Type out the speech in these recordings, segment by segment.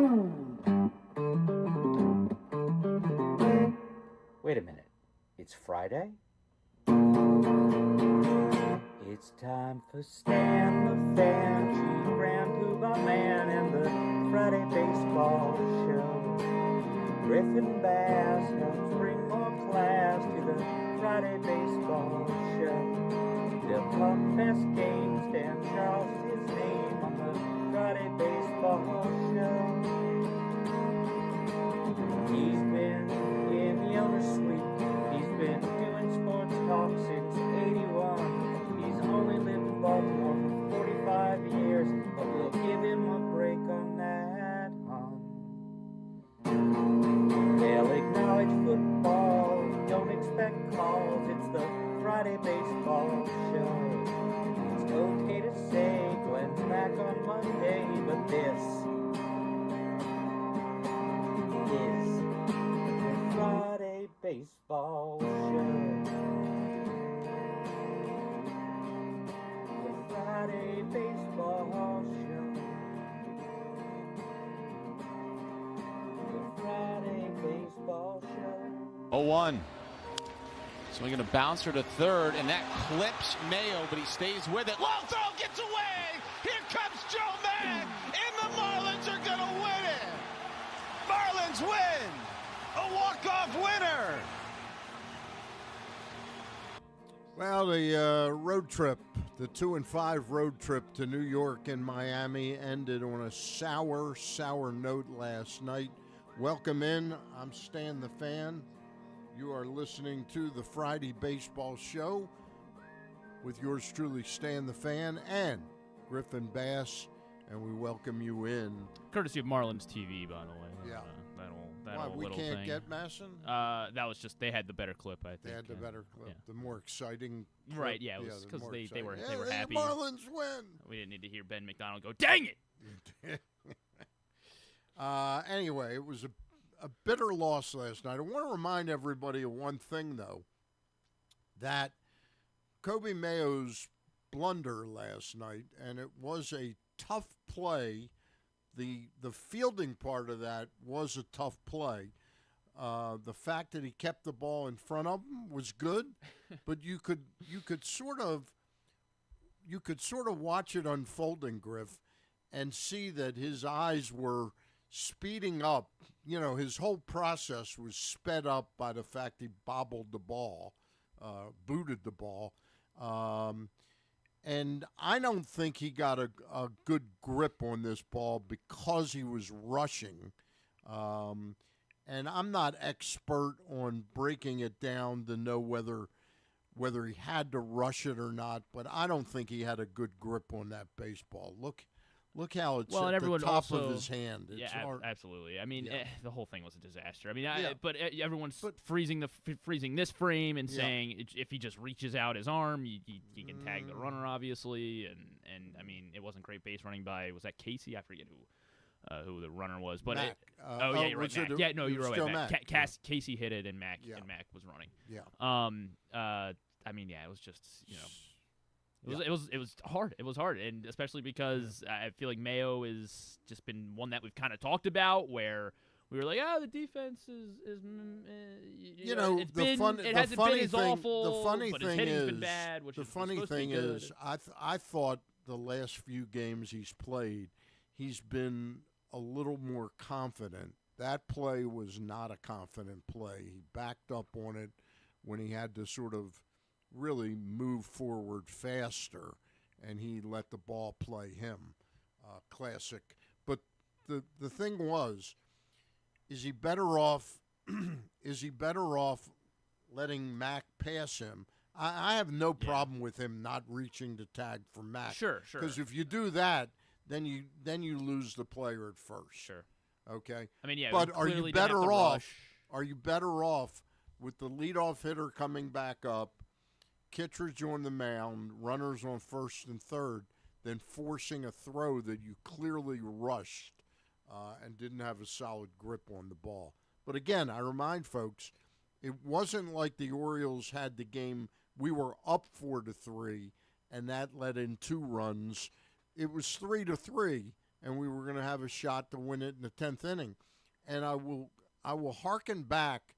Wait a minute. It's Friday? It's time for Stan the Fan, Chief Grand Poobah Man, and the Friday Baseball Show. Griffin Bass helps bring more class to the Friday Baseball Show. They'll talk best games, Dan Charles his name on the Friday Baseball Show. He's been in the owner's suite. He's been doing sports talk since 81. He's only lived in Baltimore for 45 years, but we'll give him a break on that hum. They'll acknowledge football, don't expect calls. It's the Friday Baseball Show. It's okay to say Glenn's back on Monday, but this is the Friday Baseball Show. The Friday Baseball Show. The Friday Baseball Show. 0-1. Swinging a bouncer to third, and that clips Mayo, but he stays with it. Long throw gets away. Here comes Joe Mann, and the Marlins are going to win it. Marlins win. A walk-off winner. Well, the road trip, the 2-5 road trip to New York and Miami ended on a sour note last night. Welcome in. I'm Stan the Fan. You are listening to the Friday Baseball Show with yours truly, Stan the Fan, and Griffin Bass, and we welcome you in. Courtesy of Marlins TV, by the way. Yeah. That Why, we little can't thing. get Masson? That was just, they had the better clip, I think. They had the better clip, yeah. the more exciting clip. Right, yeah, it was because they were happy. The Marlins win. We didn't need to hear Ben McDonald go, dang it! Anyway, it was a bitter loss last night. I want to remind everybody of one thing, though, that Coby Mayo's blunder last night, and it was a tough play. The fielding part of that was a tough play. The fact that he kept the ball in front of him was good, but you could sort of watch it unfolding, Griff, and see that his eyes were speeding up. You know, his whole process was sped up by the fact he bobbled the ball, booted the ball. And I don't think he got a good grip on this ball because he was rushing. And I'm not expert on breaking it down to know whether he had to rush it or not, but I don't think he had a good grip on that baseball. Look how it's at the top of his hand. It's absolutely. I mean, the whole thing was a disaster. I mean, but everyone's freezing this frame and saying if he just reaches out his arm, he can tag the runner, obviously. And I mean, it wasn't great base running by, was that Casey? I forget who the runner was. But Mac. You're right, Mac. Yeah, no, you're right, Mac. Casey hit it, and Mac was running. Yeah. I mean, it was just, It was hard. It was hard, and especially because I feel like Mayo has just been one that we've kind of talked about, where we were like, the defense is it hasn't been as awful. The funny but thing his hitting's is, been bad. Which the is funny supposed thing to be good. is, I thought the last few games he's played, he's been a little more confident. That play was not a confident play. He backed up on it when he had to sort of really move forward faster, and he let the ball play him. Classic. But the thing was, is he better off letting Mac pass him? I have no problem with him not reaching the tag for Mac. Sure. Because if you do that, then you lose the player at first. Sure. Okay. I mean, but are you better off? Are you better off with the leadoff hitter coming back up, Kittredge on the mound, runners on first and third, than forcing a throw that you clearly rushed and didn't have a solid grip on the ball? But again, I remind folks, it wasn't like the Orioles had the game. We were up 4-3, and that led in 2 runs. It was 3-3, and we were going to have a shot to win it in the 10th inning. And I will hearken back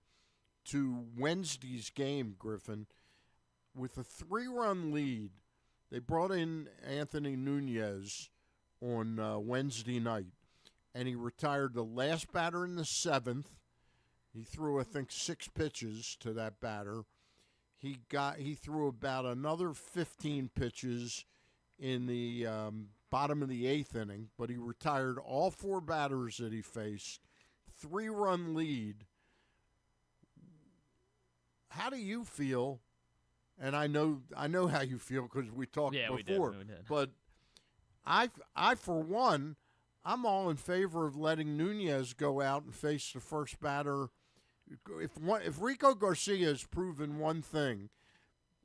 to Wednesday's game, Griffin. With a 3-run lead, they brought in Anthony Nunez on Wednesday night, and he retired the last batter in the 7th. He threw, I think, 6 pitches to that batter. He threw about another 15 pitches in the bottom of the 8th inning, but he retired all 4 batters that he faced. 3-run lead. How do you feel? And I know how you feel because we talked before. We did. But I for one, I'm all in favor of letting Nunez go out and face the first batter. If Rico Garcia has proven one thing,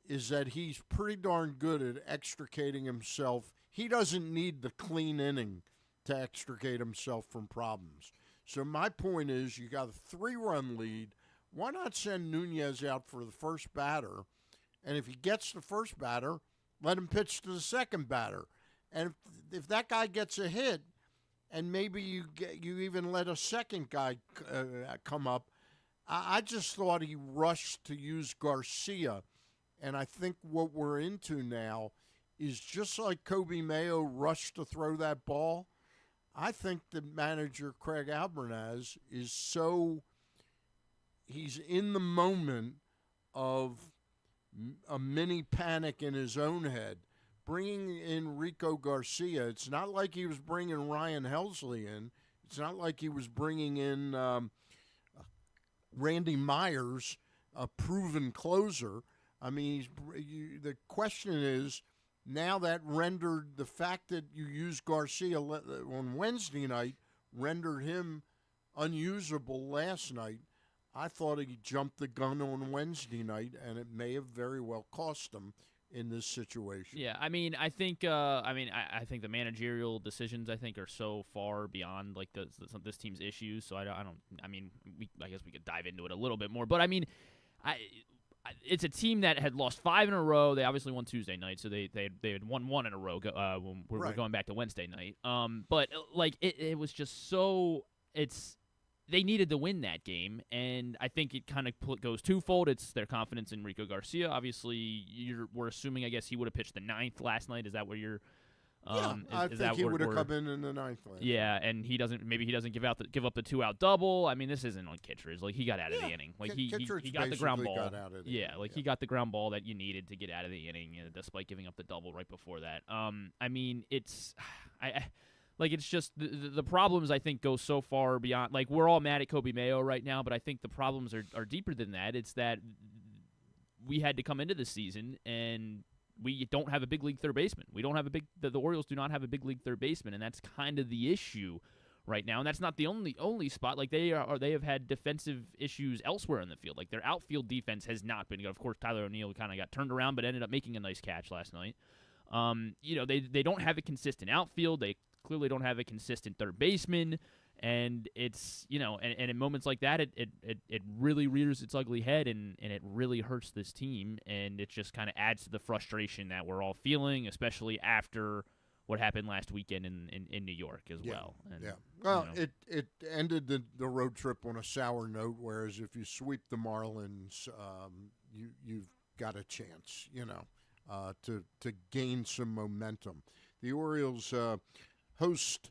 is that he's pretty darn good at extricating himself. He doesn't need the clean inning to extricate himself from problems. So my point is, you got a 3-run lead. Why not send Nunez out for the first batter? And if he gets the first batter, let him pitch to the second batter. And if that guy gets a hit, and maybe you even let a second guy come up, I just thought he rushed to use Garcia. And I think what we're into now is just like Coby Mayo rushed to throw that ball. I think the manager, Craig Albernaz, he's in the moment of a mini panic in his own head. Bringing in Rico Garcia, it's not like he was bringing Ryan Helsley in. It's not like he was bringing in Randy Myers, a proven closer. I mean, the question is, now that rendered the fact that you used Garcia on Wednesday night rendered him unusable last night. I thought he jumped the gun on Wednesday night, and it may have very well cost him in this situation. Yeah, I mean, I think I think the managerial decisions are so far beyond like this team's issues. So I guess we could dive into it a little bit more. But I mean, it's a team that had lost 5 in a row. They obviously won Tuesday night, so they had won 1 in a row when we're going back to Wednesday night. But like it was just so they needed to win that game, and I think it kind of goes twofold. It's their confidence in Rico Garcia. Obviously, we're assuming, I guess, he would have pitched the 9th last night. Is that what you're? I think he would have come in the 9th last yeah, and he doesn't give up the 2-out double. I mean, this isn't on Kittredge. Like, he got out of the inning. Like he got the ground ball. He got the ground ball that you needed to get out of the inning, despite giving up the double right before that. I mean, it's it's just the problems, I think, go so far beyond. Like, we're all mad at Coby Mayo right now, but I think the problems are deeper than that. It's that we had to come into the season and we don't have a big league third baseman. We don't have the Orioles do not have a big league third baseman, and that's kind of the issue right now. And that's not the only spot. Like, they have had defensive issues elsewhere in the field. Like, their outfield defense has not been good. Of course, Tyler O'Neill kind of got turned around, but ended up making a nice catch last night. They don't have a consistent outfield. They clearly don't have a consistent third baseman, and it's and in moments like that, it really rears its ugly head, and it really hurts this team, and it just kind of adds to the frustration that we're all feeling, especially after what happened last weekend in New York as well. And, well, it ended the road trip on a sour note, whereas if you sweep the Marlins, you've got a chance, to gain some momentum. The Orioles host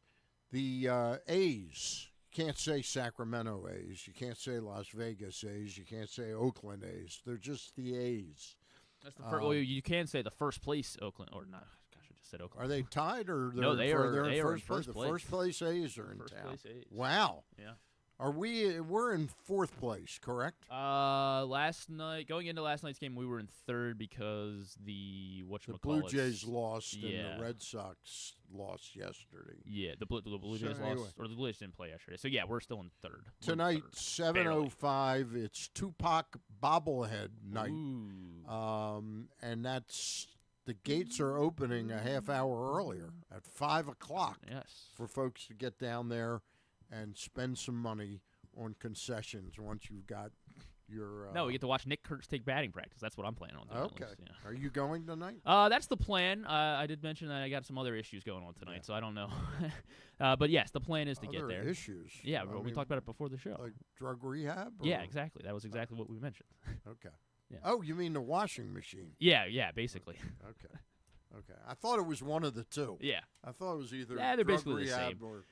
the A's. You can't say Sacramento A's. You can't say Las Vegas A's. You can't say Oakland A's. They're just the A's. That's the first. Well, you can say the first place Oakland, or not. Gosh, I just said Oakland. Are they tied, or no? They are in first place. The first place A's are in first town. Place A's. Wow. Yeah. We're in 4th place, correct? Last night, going into last night's game, we were in 3rd because the Blue Jays lost and the Red Sox lost yesterday. Yeah, the Blue Jays lost, or the Blue Jays didn't play yesterday. So yeah, we're still in 3rd. Tonight, 7:05. It's Tupac bobblehead night. Ooh. And that's the gates are opening a half hour earlier at 5:00. Yes. For folks to get down there and spend some money on concessions once you've got Your No, we get to watch Nick Kurtz take batting practice. That's what I'm planning on doing. Okay. At least, yeah. Are you going tonight? That's the plan. I did mention that I got some other issues going on tonight, so I don't know. But yes, the plan is to get there. Issues? Yeah, I we mean, talked about it before the show. Like drug rehab? Or? Yeah, exactly. That was exactly what we mentioned. Okay. Yeah. Oh, you mean the washing machine? Yeah, basically. Okay. Okay. I thought it was one of the two. Yeah. I thought it was either they're drug basically the rehab same. or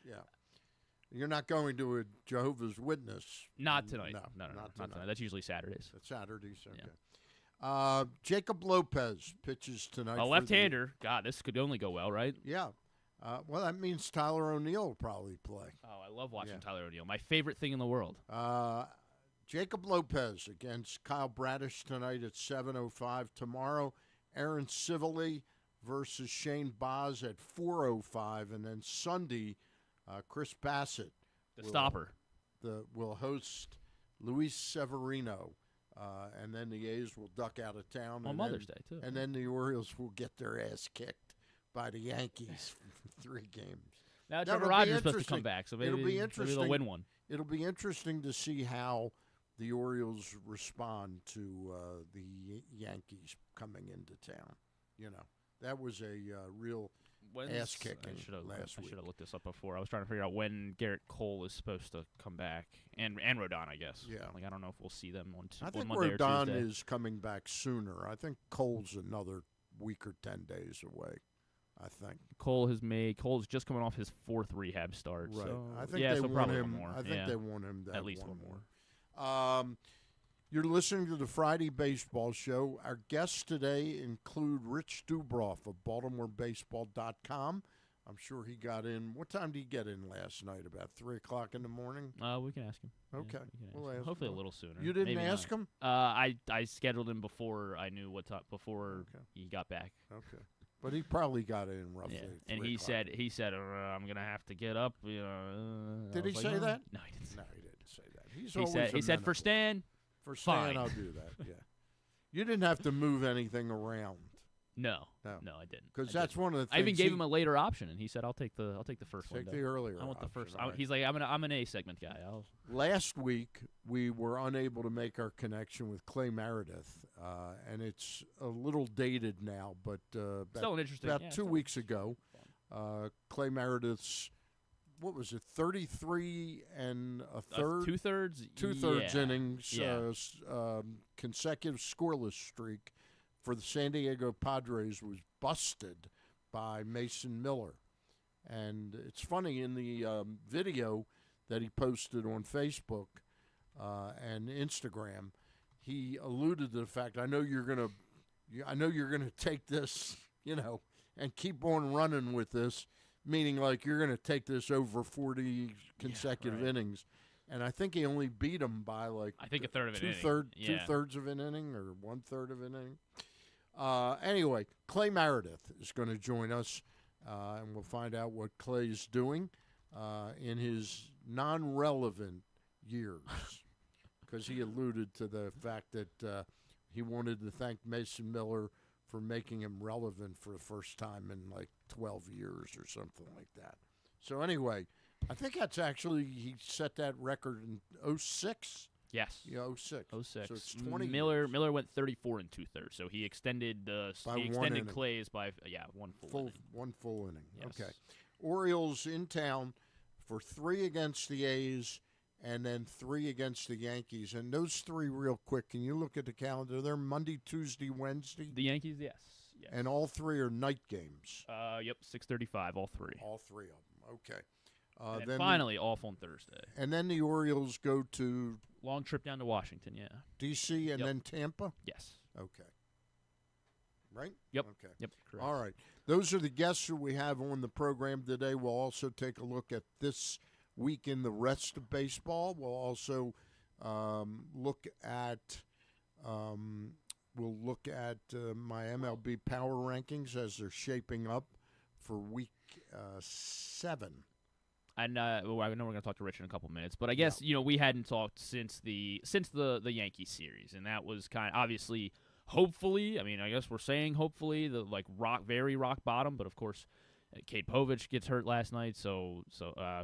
You're not going to a Jehovah's Witness? Not tonight. No, Not tonight. That's usually Saturdays. That's Saturdays. Okay. Yeah. Jacob Lopez pitches tonight. A left-hander. God, this could only go well, right? Yeah. Well, that means Tyler O'Neill will probably play. Oh, I love watching Tyler O'Neill. My favorite thing in the world. Jacob Lopez against Kyle Bradish tonight at 7:05. Tomorrow, Aaron Civilly versus Shane Boz at 4:05, and then Sunday, Chris Bassett, The stopper, will host Luis Severino, and then the A's will duck out of town on Mother's Day too. and then the Orioles will get their ass kicked by the Yankees for 3 games. Now Trevor Rogers is supposed to come back, so maybe maybe they'll win one. It'll be interesting to see how the Orioles respond to the Yankees coming into town. You know, that was a real ass kicking last week. I should have looked this up before. I was trying to figure out when Garrett Cole is supposed to come back, and Rodon, I guess. Yeah, like I don't know if we'll see them on I think Monday Rodon or Tuesday. is coming back sooner. I think Cole's another week or 10 days away. I think Cole's just coming off his 4th rehab start. Right. So, I think they want probably him. one more. I think they want him to at have least one more. You're listening to the Friday Baseball Show. Our guests today include Rich Dubroff of BaltimoreBaseball.com. I'm sure he got in. What time did he get in last night? About 3 o'clock in the morning? We can ask him. Okay. We'll ask him. Hopefully a little sooner. You didn't Maybe ask not. him? I scheduled him before I knew what time, before he got back. Okay. But he probably got in roughly. Yeah. And he said, I'm gonna have to get up. Did he say that? No, he didn't. No, he didn't say that. He said for Stan. For Stan, fine. I'll do that. Yeah. You didn't have to move anything around. No, I didn't. Because that's one of the things. I even gave him a later option, and he said, "I'll take the first one." Take the earlier. I want the option, first. right. He's like, I'm an A segment guy. Last week we were unable to make our connection with Cla Meredith, and it's a little dated now, but still an interesting. About 2 weeks ago, Cla Meredith's, what was it, 33 and a third, 2/3 innings, consecutive scoreless streak for the San Diego Padres was busted by Mason Miller. And it's funny, in the video that he posted on Facebook and Instagram, he alluded to the fact, I know you're gonna take this, and keep on running with this, meaning like you're gonna take this over 40 consecutive innings. And I think he only beat him by I think a third of an inning. 2/3 of an inning or 1/3 of an inning. Anyway, Cla Meredith is going to join us, and we'll find out what Clay's doing in his non-relevant years, because he alluded to the fact that he wanted to thank Mason Miller for making him relevant for the first time in like 12 years or something like that. So anyway, I think that's actually, he set that record in 06. Yes. Yeah, 06. 06. So it's 20 Miller years. Miller went 34 and 2/3, so he extended Clay's by one full inning. One full inning. Yes. Okay. Orioles in town for 3 against the A's and then 3 against the Yankees. And those 3 real quick, can you look at the calendar? They're Monday, Tuesday, Wednesday? The Yankees, yes. And all 3 are night games. Yep, 6:35, all 3. All 3 of them. Okay. And then finally off on Thursday. And then the Orioles go to long trip down to Washington, D.C. and then Tampa? Yes. Okay. Right? Yep. Okay. Yep, correct. All right. Those are the guests that we have on the program today. We'll also take a look at this week in the rest of baseball. We'll also look at my MLB power rankings as they're shaping up for week 7. And I know we're going to talk to Rich in a couple minutes, but I guess we hadn't talked since the Yankee series, and that was kind of obviously, hopefully. I mean, I guess we're saying hopefully the very rock bottom, but of course, Cade Povich gets hurt last night, so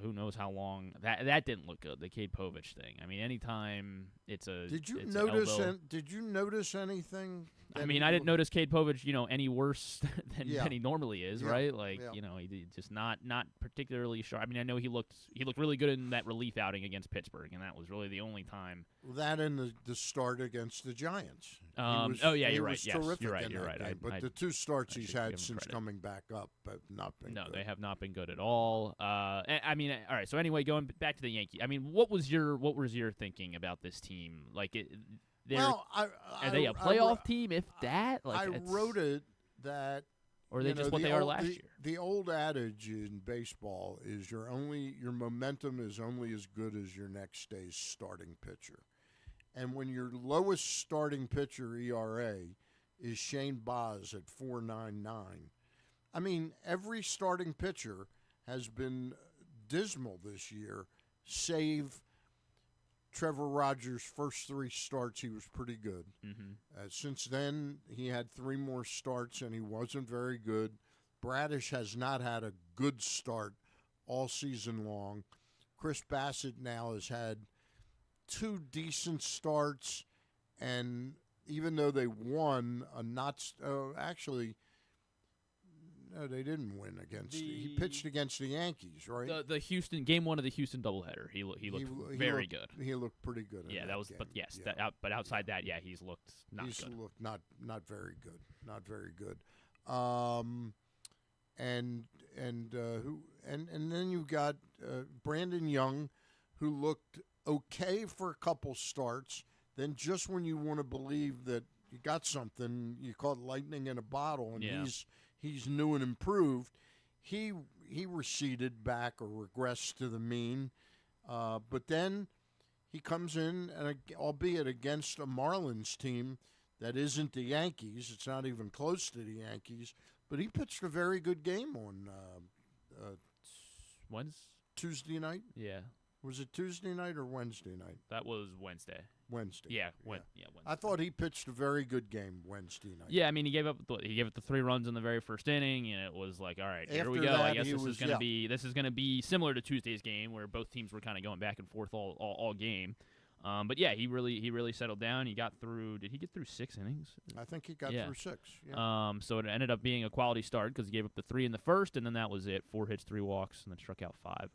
who knows how long that didn't look good. The Cade Povich thing. I mean, anytime it's a Did you it's notice? an elbow, Did you notice anything? I mean, I didn't notice Cade Povich, any worse than he normally is, Yeah. right? Like, Yeah. he just not particularly sharp. I mean, I know he looked really good in that relief outing against Pittsburgh, and that was really the only time. That and the start against the Giants. You're right. Yes, terrific you're right. in You're that right. game. But the two starts he's should give had him since credit. coming back up have not been No, good. they have not been good at all. I mean, all right. So anyway, going back to the Yankees. I mean, what was your thinking about this team? Like, are they a playoff team? If that, like, I wrote it that, or are they just what they are last year? The old adage in baseball is your momentum is only as good as your next day's starting pitcher, and when your lowest starting pitcher ERA is Shane Baz at 4.99. I mean, every starting pitcher has been dismal this year, save Trevor Rogers' first 3 starts. He was pretty good. Mm-hmm. Since then, he had 3 more starts, and he wasn't very good. Bradish has not had a good start all season long. Chris Bassett now has had 2 decent starts, and even though they won, no, they didn't win against. He pitched against the Yankees, right? The Houston game 1 of the Houston doubleheader. He looked very good. He looked pretty good. Yeah, in that was. game. But yes, Yeah. but outside that, yeah, he's looked not He's good. looked not very good. Not very good. And then you got Brandon Young, who looked okay for a couple starts. Then just when you want to believe that you got something, you caught lightning in a bottle, and Yeah. he's new and improved. He receded back or regressed to the mean, but then he comes in, and albeit against a Marlins team that isn't the Yankees, it's not even close to the Yankees, but he pitched a very good game on Tuesday night. Yeah, Was it Tuesday night or Wednesday night? that was Wednesday. Wednesday. Yeah, Yeah. Wednesday. I thought he pitched a very good game Wednesday night. Yeah, I mean, he gave up the 3 runs in the very first inning, and it was like, all right, here we After go. I that, guess he this was- is gonna be similar to Tuesday's game, where both teams were kind of going back and forth all game. But yeah, he really settled down. He got through. Did he get through 6 innings? I think he got Yeah. through 6. Yeah. So it ended up being a quality start because he gave up the 3 in the first, and then that was it. 4 hits, 3 walks, and then struck out 5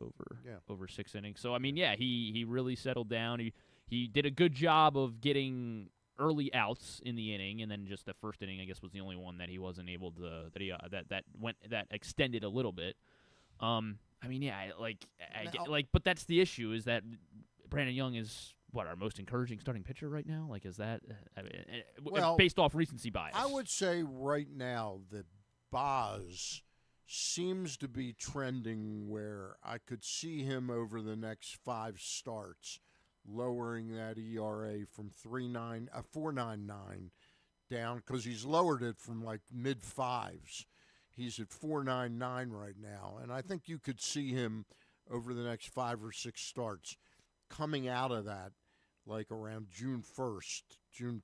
over 6 innings. So I mean, yeah, he really settled down. He did a good job of getting early outs in the inning, and then just the first inning, I guess, was the only one that he wasn't able to that extended a little bit. I mean, yeah, but that's the issue is that Brandon Young is our most encouraging starting pitcher right now. Like, is that based off recency bias? I would say right now that Baz seems to be trending where I could see him over the next 5 starts lowering that ERA from 4.99 down, because he's lowered it from like mid-5s. He's at 4.99 right now, and I think you could see him over the next 5 or 6 starts coming out of that like around June 1st, June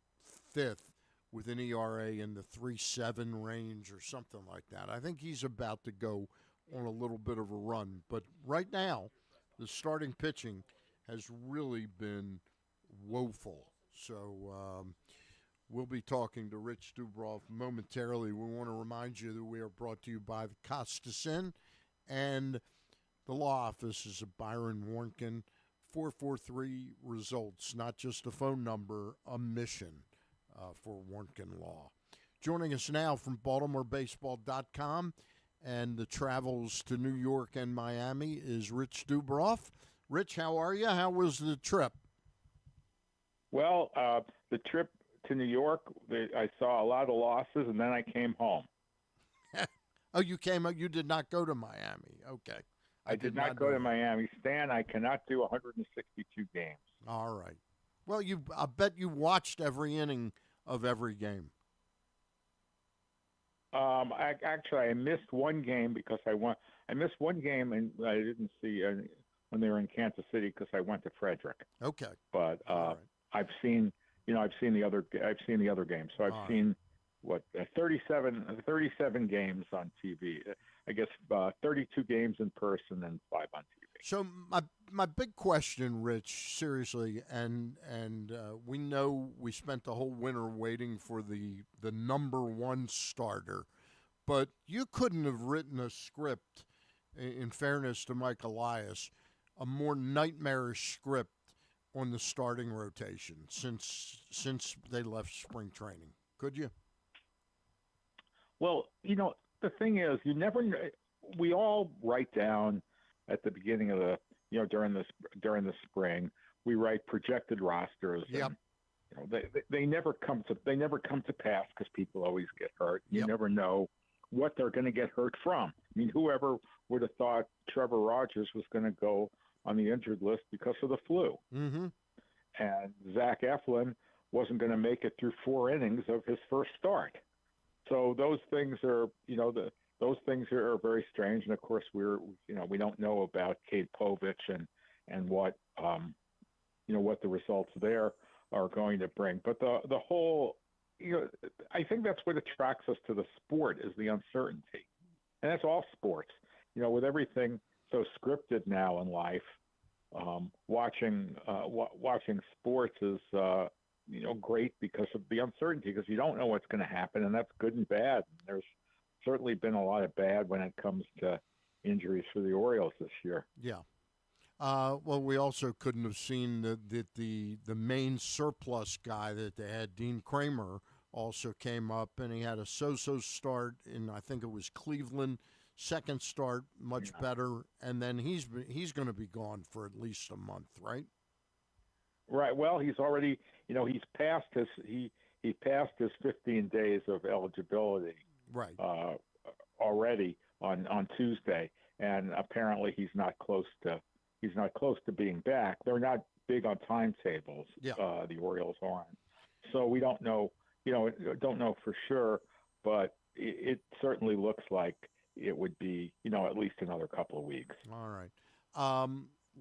5th, with an ERA in the 3.7 range or something like that. I think he's about to go on a little bit of a run. But right now, the starting pitching has really been woeful. So we'll be talking to Rich Dubroff momentarily. We want to remind you that we are brought to you by the Costas Inn and the law offices of Byron Warnken. 443 results, not just a phone number, a mission for Warnken Law. Joining us now from BaltimoreBaseball.com and the travels to New York and Miami is Rich Dubroff. Rich, how are you? How was the trip? Well, the trip to New York, I saw a lot of losses, and then I came home. Oh, you did not go to Miami. Okay. I did not go to Miami. Stan, I cannot do 162 games. All right. Well, I bet you watched every inning of every game. I missed one game because I missed one game, and I didn't see when they were in Kansas City because I went to Frederick. Okay. But right. I've seen the other games. So I've seen 37 games on TV. I guess 32 games in person and 5 on TV. So my big question, Rich, seriously, and we know we spent the whole winter waiting for the number one starter, but you couldn't have written a script, in fairness to Mike Elias, a more nightmarish script on the starting rotation since they left spring training. Could you? Well, the thing is, you never. We all write down at the beginning of the, during the spring, we write projected rosters. Yep. And, they never come to pass because people always get hurt. You Yep. never know what they're going to get hurt from. I mean, whoever would have thought Trevor Rogers was going to go on the injured list because of the flu, Mm-hmm. and Zach Eflin wasn't going to make it through 4 innings of his first start. So those things are, those things are very strange. And of course, we don't know about Kate Povich and what, what the results there are going to bring. But the whole, I think that's what attracts us to the sport is the uncertainty. And that's all sports, with everything so scripted now in life. Watching sports is, great because of the uncertainty, because you don't know what's going to happen, and that's good and bad. There's certainly been a lot of bad when it comes to injuries for the Orioles this year. Yeah. Well, we also couldn't have seen that the main surplus guy that they had, Dean Kramer, also came up, and he had a so-so start in, I think it was Cleveland. Second start, much better, and then he's going to be gone for at least a month, right? Right. Well, he's already, he's passed he passed his 15 days of eligibility. Right. Already on Tuesday, and apparently he's not close to being back. They're not big on timetables. Yeah. The Orioles aren't. So we don't know. Don't know for sure, but it certainly looks like it would be, at least another couple of weeks. All right.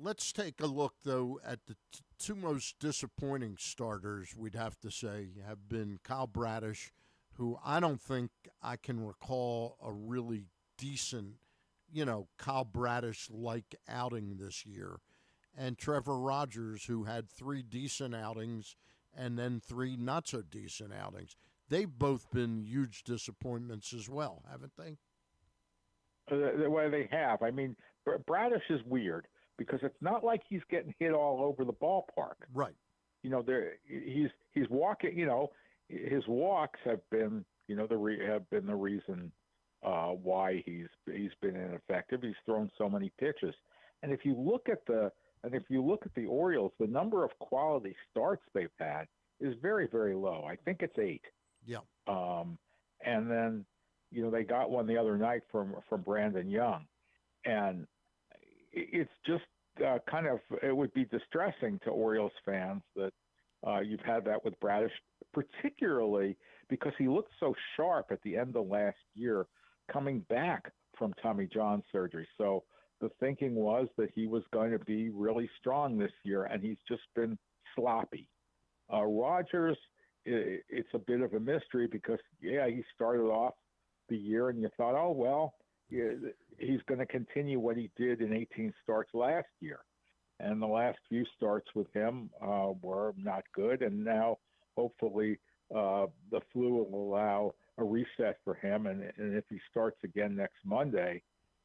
Let's take a look, though, at the two most disappointing starters, we'd have to say, have been Kyle Bradish, who I don't think I can recall a really decent, Kyle Bradish-like outing this year, and Trevor Rogers, who had 3 decent outings and then 3 not-so-decent outings. They've both been huge disappointments as well, haven't they? The way they have. I mean, Bradish is weird because it's not like he's getting hit all over the ballpark. Right. He's walking. His walks have been the reason why he's been ineffective. He's thrown so many pitches, and if you look at the Orioles, the number of quality starts they've had is very, very low. I think it's 8. Yeah. And then they got one the other night from Brandon Young, and it's just it would be distressing to Orioles fans that you've had that with Bradish, particularly because he looked so sharp at the end of last year coming back from Tommy John surgery. So the thinking was that he was going to be really strong this year, and he's just been sloppy. Rogers, it's a bit of a mystery because, he started off the year and you thought, oh, well, he's going to continue what he did in 18 starts last year. And the last few starts with him were not good. And now, hopefully, the flu will allow a reset for him. And if he starts again next Monday,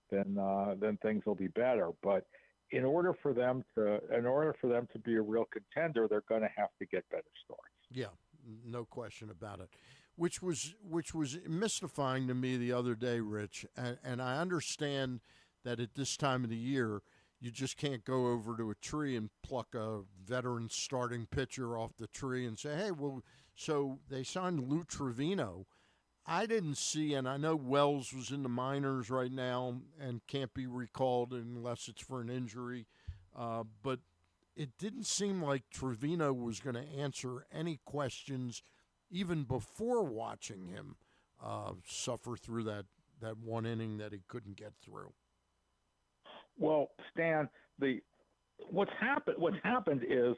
then things will be better. But in order for them to be a real contender, they're going to have to get better starts. Yeah, no question about it. Which was mystifying to me the other day, Rich. And I understand that at this time of the year, you just can't go over to a tree and pluck a veteran starting pitcher off the tree and say, hey, well, so they signed Lou Trevino. I didn't see, and I know Wells was in the minors right now and can't be recalled unless it's for an injury, but it didn't seem like Trevino was going to answer any questions even before watching him suffer through that one inning that he couldn't get through. Well, Stan, what's happened is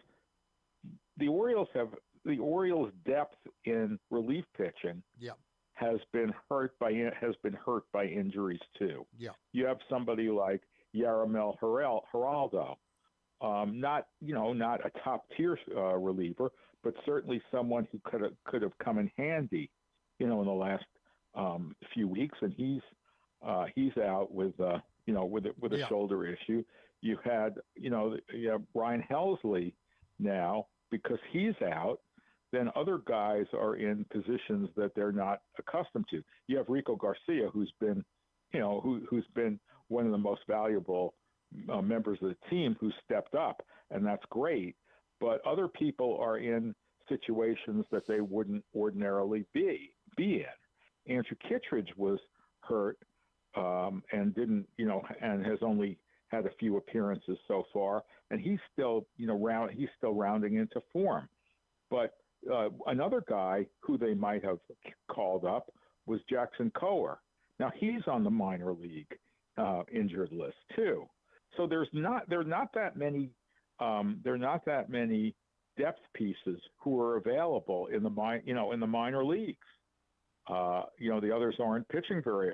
the Orioles depth in relief pitching Yep. has been hurt by injuries too. Yeah. You have somebody like Yaramel Geraldo, not a top tier reliever, but certainly someone who could have come in handy, in the last few weeks, and he's out with a shoulder issue. You have Ryan Helsley now because he's out. Then other guys are in positions that they're not accustomed to. You have Rico Garcia, who's been one of the most valuable members of the team, who stepped up, and that's great. But other people are in situations that they wouldn't ordinarily be in. Andrew Kittredge was hurt and didn't, and has only had a few appearances so far, and he's still rounding into form. But another guy who they might have called up was Jackson Coher. Now he's on the minor league injured list too. So there are not that many depth pieces who are available in the minor leagues. The others aren't pitching very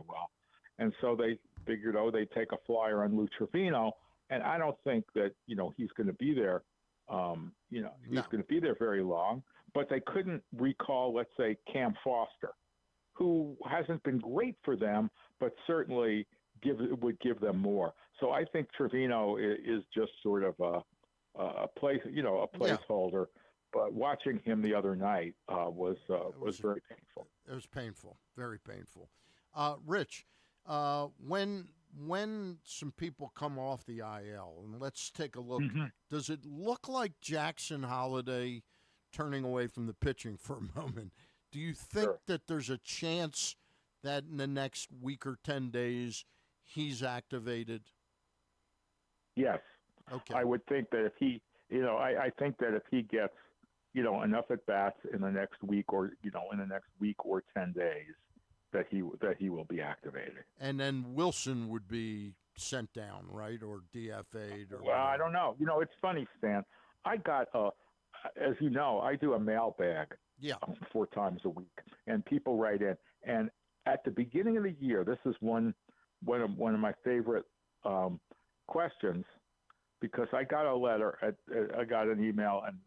well, and so they figured, they take a flyer on Lou Trevino, and I don't think that he's going to be there. He's going to be there very long. But they couldn't recall, let's say, Cam Foster, who hasn't been great for them, but certainly would give them more. So I think Trevino is just sort of a placeholder. But watching him the other night was very painful. It was painful, very painful. Rich, when some people come off the IL, and let's take a look, does it look like Jackson Holliday, turning away from the pitching for a moment, do you think that there's a chance that in the next week or 10 days he's activated? Yes. Okay. I would think that if he, I think that if he gets, enough at bats in the next week or 10 days, that he will be activated. And then Wilson would be sent down, right, or DFA'd, or well, I don't know. It's funny, Stan. I got as you know, I do a mailbag 4 times a week, and people write in. And at the beginning of the year, this is one of my favorite questions, because I got a letter, I got an email, and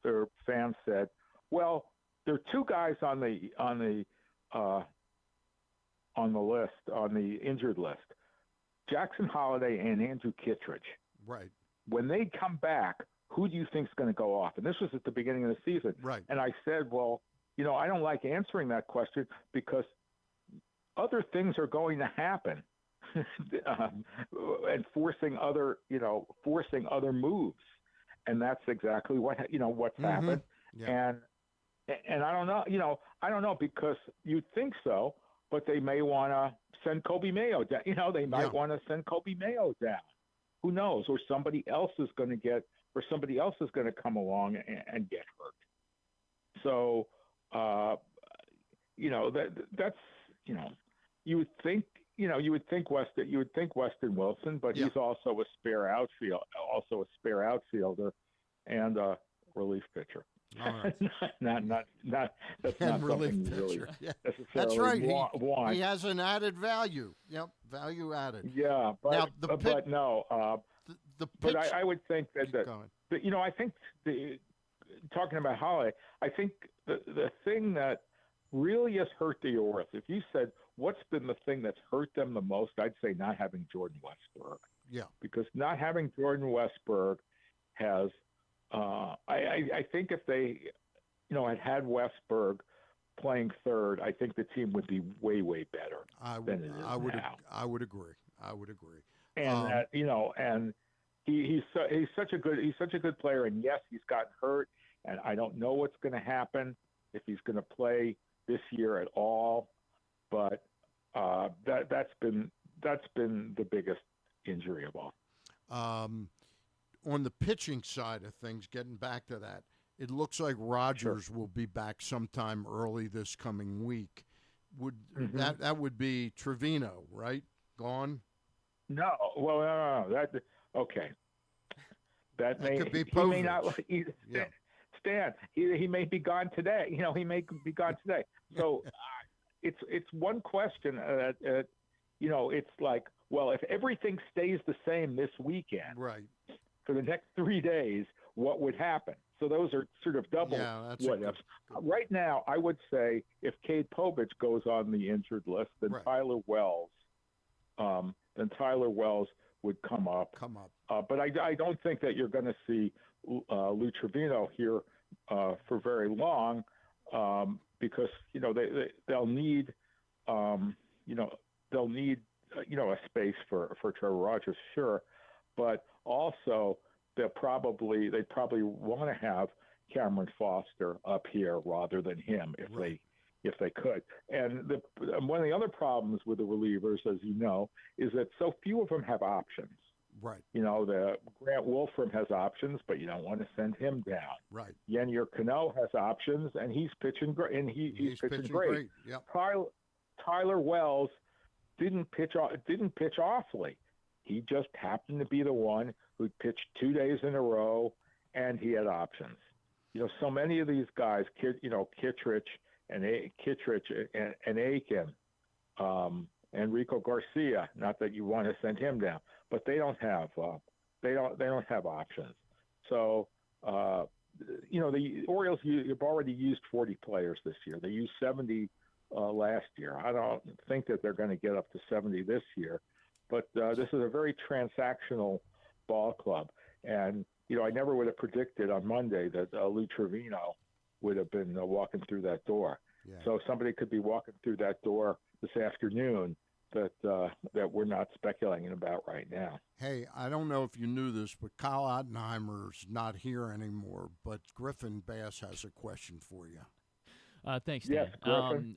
their fan said, "Well, there are 2 guys on the list, on the injured list, Jackson Holliday and Andrew Kittredge. Right. When they come back, who do you think is going to go off?" And this was at the beginning of the season. Right. And I said, well, I don't like answering that question because other things are going to happen and forcing other moves. And that's exactly what's happened. Yeah. And I don't know, because you'd think so, but they may want to send Coby Mayo down. They might want to send Coby Mayo down. Who knows? Or somebody else is going to come along and get hurt. So, that's you would think Weston Wilson, but he's also a spare outfielder and a relief pitcher. All right. not that's and not relief something you pitcher. really necessarily That's right. want. He has an added value. Yep, value added. Yeah, but now, but no. The pitch. But I would think that I think talking about Holliday, I think the thing that really has hurt the Orioles, if you said what's been the thing that's hurt them the most, I'd say not having Jordan Westburg. Yeah. Because not having Jordan Westburg has, I think if they, had Westburg playing third, I think the team would be way, way better than it is now. I would agree. And and he's such a good player. And yes, he's gotten hurt, and I don't know what's going to happen if he's going to play this year at all. But that's been the biggest injury of all. On the pitching side of things, getting back to that, it looks like Rogers will be back sometime early this coming week. That would be Trevino, right? Gone? No. Well, no. That okay. That could be he may not. stand. He may be gone today. He may be gone today. So it's one question. It's like, well, if everything stays the same this weekend, right, for the next 3 days, what would happen? So those are sort of double what ifs. Right now, I would say if Cade Povich goes on the injured list, then right. Tyler Wells would come up. But I don't think that you're going to see Lou Trevino here for very long because they'll need a space for Trevor Rogers, sure, but also they'd probably want to have Cameron Foster up here rather than him if they could. And one of the other problems with the relievers, as you know, is that so few of them have options. Right. The Grant Wolfram has options, but you don't want to send him down. Right. Yennier Cano has options, and he's pitching great. And he's pitching great. Yep. Tyler Wells didn't pitch awfully. He just happened to be the one who pitched 2 days in a row, and he had options. So many of these guys, Kittredge and Aiken, Enrico Garcia. Not that you want to send him down, but they don't have options. So the Orioles have already used 40 players this year. They used 70 last year. I don't think that they're going to get up to 70 this year. But this is a very transactional ball club. And, I never would have predicted on Monday that Lou Trevino would have been walking through that door. Yeah. So somebody could be walking through that door this afternoon that we're not speculating about right now. Hey, I don't know if you knew this, but Kyle Ottenheimer's not here anymore, but Griffin Bass has a question for you. Thanks, Dan. Yes, Griffin.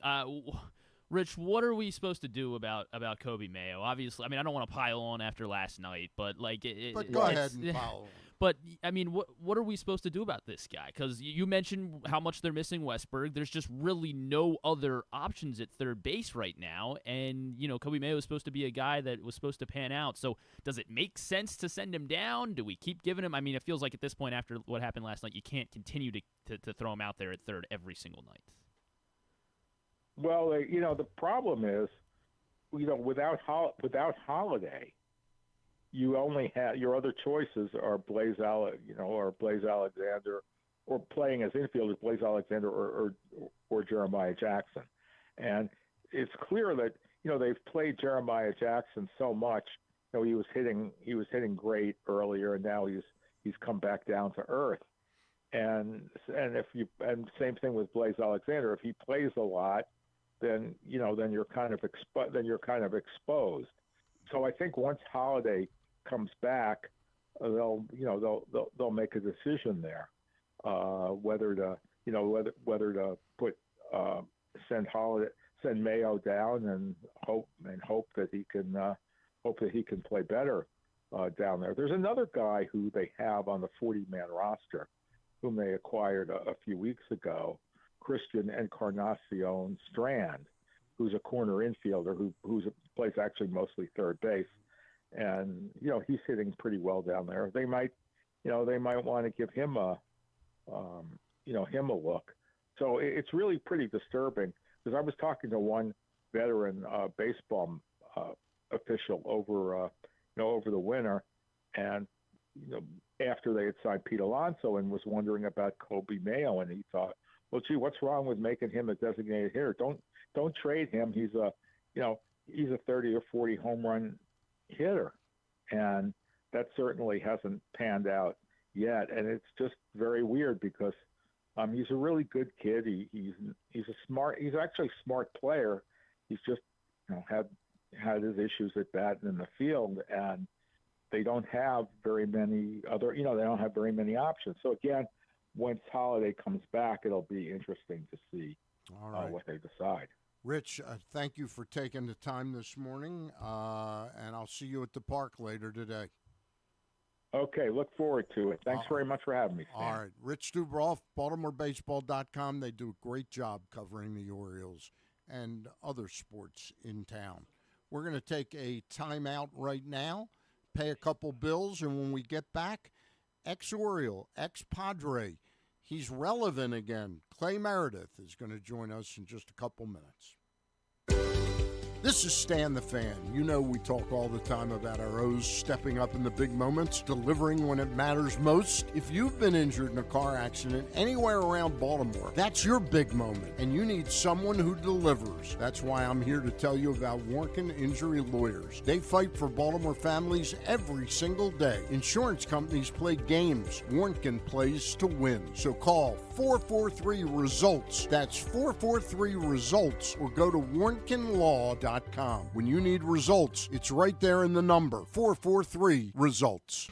Rich, what are we supposed to do about Coby Mayo? Obviously, I don't want to pile on after last night, but go ahead and pile on. But what are we supposed to do about this guy? Because you mentioned how much they're missing Westberg. There's just really no other options at third base right now, and Coby Mayo is supposed to be a guy that was supposed to pan out. So does it make sense to send him down? Do we keep giving him? It feels like at this point after what happened last night, you can't continue to throw him out there at third every single night. Well, the problem is, without Holiday, you only have your other choices are Blaze Alexander, or playing as infielders, Blaze Alexander or Jeremiah Jackson, and it's clear that they've played Jeremiah Jackson so much. He was hitting great earlier, and now he's come back down to earth. And same thing with Blaze Alexander. If he plays a lot, then you're kind of exposed. So I think once Holiday comes back, they'll make a decision there whether to send Mayo down and hope that he can play better down there. There's another guy who they have on the 40-man roster, whom they acquired a few weeks ago, Christian Encarnacion Strand, who's a corner infielder who plays actually mostly third base, and he's hitting pretty well down there. They might want to give him a look. So it's really pretty disturbing, because I was talking to one veteran baseball official over the winter, and after they had signed Pete Alonso, and was wondering about Coby Mayo, and he thought, well, gee, what's wrong with making him a designated hitter? Don't trade him. He's a 30 or 40 home run hitter, and that certainly hasn't panned out yet. And it's just very weird because he's a really good kid. He's actually a smart player. He's just had his issues at bat and in the field, and they don't have very many options. So again, once Holiday comes back, it'll be interesting to see what they decide. Rich, thank you for taking the time this morning, and I'll see you at the park later today. Okay, look forward to it. Thanks very much for having me, Stan. All right. Rich Dubroff, BaltimoreBaseball.com. They do a great job covering the Orioles and other sports in town. We're going to take a timeout right now, pay a couple bills, and when we get back, ex-Oriole, ex-Padre, he's relevant again. Cla Meredith is going to join us in just a couple minutes. This is Stan the Fan. You know we talk all the time about our O's stepping up in the big moments, delivering when it matters most. If you've been injured in a car accident anywhere around Baltimore, that's your big moment, and you need someone who delivers. That's why I'm here to tell you about Warnken Injury Lawyers. They fight for Baltimore families every single day. Insurance companies play games. Warnken plays to win. So call 443-RESULTS. That's 443-RESULTS, or go to warnkenlaw.com. When you need results, it's right there in the number, 443-RESULTS.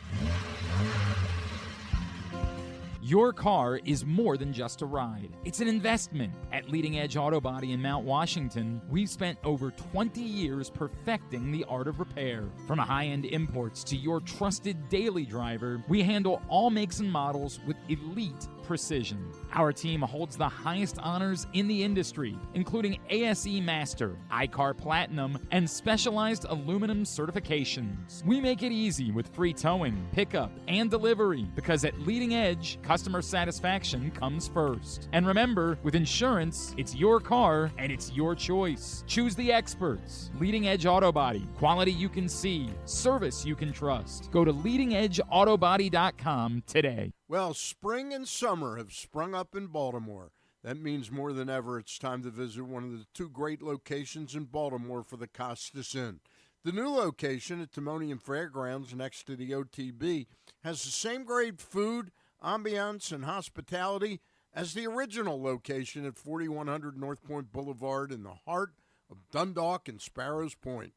Your car is more than just a ride. It's an investment. At Leading Edge Auto Body in Mount Washington, we've spent over 20 years perfecting the art of repair. From high-end imports to your trusted daily driver, we handle all makes and models with elite precision. Our team holds the highest honors in the industry, including ASE Master, iCar Platinum, and specialized aluminum certifications. We make it easy with free towing, pickup, and delivery, because at Leading Edge, customer satisfaction comes first. And remember, with insurance, it's your car and it's your choice. Choose the experts. Leading Edge Auto Body. Quality you can see. Service you can trust. Go to leadingedgeautobody.com today. Well, spring and summer have sprung up in Baltimore. That means more than ever it's time to visit one of the two great locations in Baltimore for the Costas Inn. The new location at Timonium Fairgrounds next to the OTB has the same great food, ambiance, and hospitality as the original location at 4100 North Point Boulevard in the heart of Dundalk and Sparrows Point.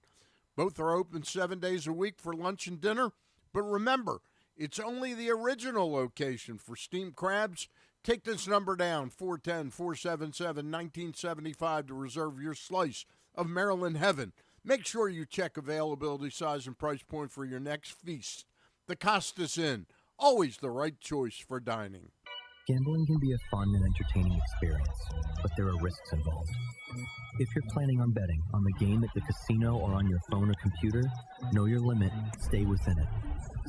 Both are open 7 days a week for lunch and dinner, but remember, it's only the original location for steamed crabs. Take this number down, 410-477-1975, to reserve your slice of Maryland heaven. Make sure you check availability, size, and price point for your next feast. The Costas Inn, always the right choice for dining. Gambling can be a fun and entertaining experience, but there are risks involved. If you're planning on betting on the game at the casino or on your phone or computer, know your limit, stay within it.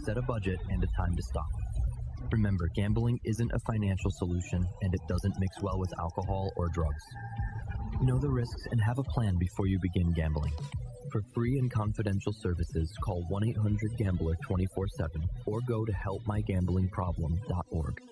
Set a budget and a time to stop. Remember, gambling isn't a financial solution, and it doesn't mix well with alcohol or drugs. Know the risks and have a plan before you begin gambling. For free and confidential services, call 1-800-GAMBLER 24/7 or go to helpmygamblingproblem.org.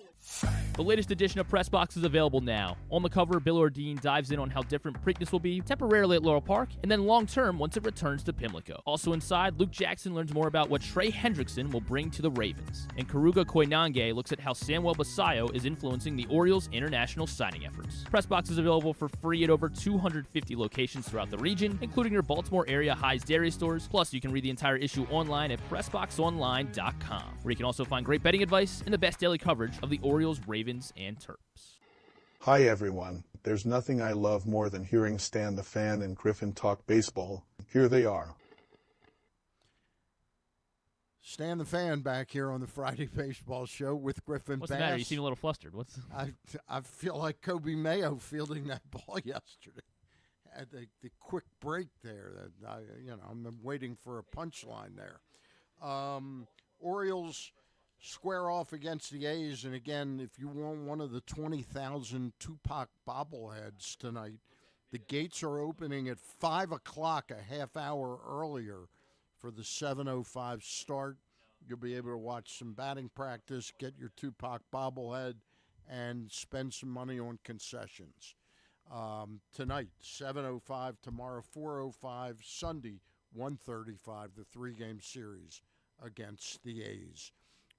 The latest edition of Press Box is available now. On the cover, Bill Ordine dives in on how different Preakness will be temporarily at Laurel Park, and then long-term once it returns to Pimlico. Also inside, Luke Jackson learns more about what Trey Hendrickson will bring to the Ravens. And Karuga Koinange looks at how Samuel Basayo is influencing the Orioles' international signing efforts. Press Box is available for free at over 250 locations throughout the region, including your Baltimore area High's Dairy stores. Plus, you can read the entire issue online at PressBoxOnline.com, where you can also find great betting advice and the best daily coverage of the Orioles, Ravens, and Terps. Hi, everyone. There's nothing I love more than hearing Stan the Fan and Griffin talk baseball. Here they are. Stan the Fan back here on the Friday Baseball Show with Griffin. What's the matter? You seem a little flustered. I feel like Coby Mayo fielding that ball yesterday. At the quick break there, I'm waiting for a punchline there. Orioles square off against the A's, and again, if you want one of the 20,000 Tupac bobbleheads tonight, the gates are opening at 5 o'clock, a half hour earlier, for the 7:05 start. You'll be able to watch some batting practice, get your Tupac bobblehead, and spend some money on concessions. Tonight, 7:05, tomorrow, 4:05, Sunday, 1:35, the three-game series against the A's.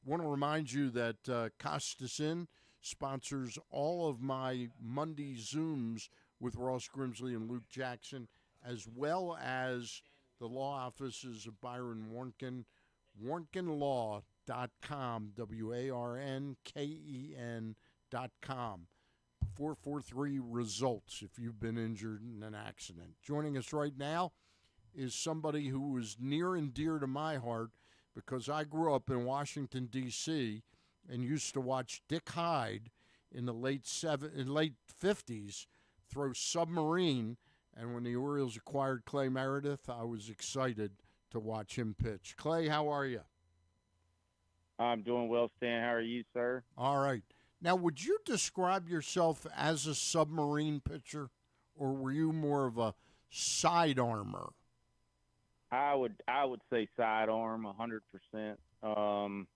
Want to remind you that Costas Inn sponsors all of my Monday Zooms with Ross Grimsley and Luke Jackson, as well as the law offices of Byron Warnken, warnkenlaw.com, WARNKEN.com. 443-RESULTS if you've been injured in an accident. Joining us right now is somebody who is near and dear to my heart, because I grew up in Washington, D.C., and used to watch Dick Hyde in the late 50s throw submarine, and when the Orioles acquired Cla Meredith, I was excited to watch him pitch. Clay, how are you? I'm doing well, Stan. How are you, sir? All right. Now, would you describe yourself as a submarine pitcher, or were you more of a side armor? I would say sidearm 100%.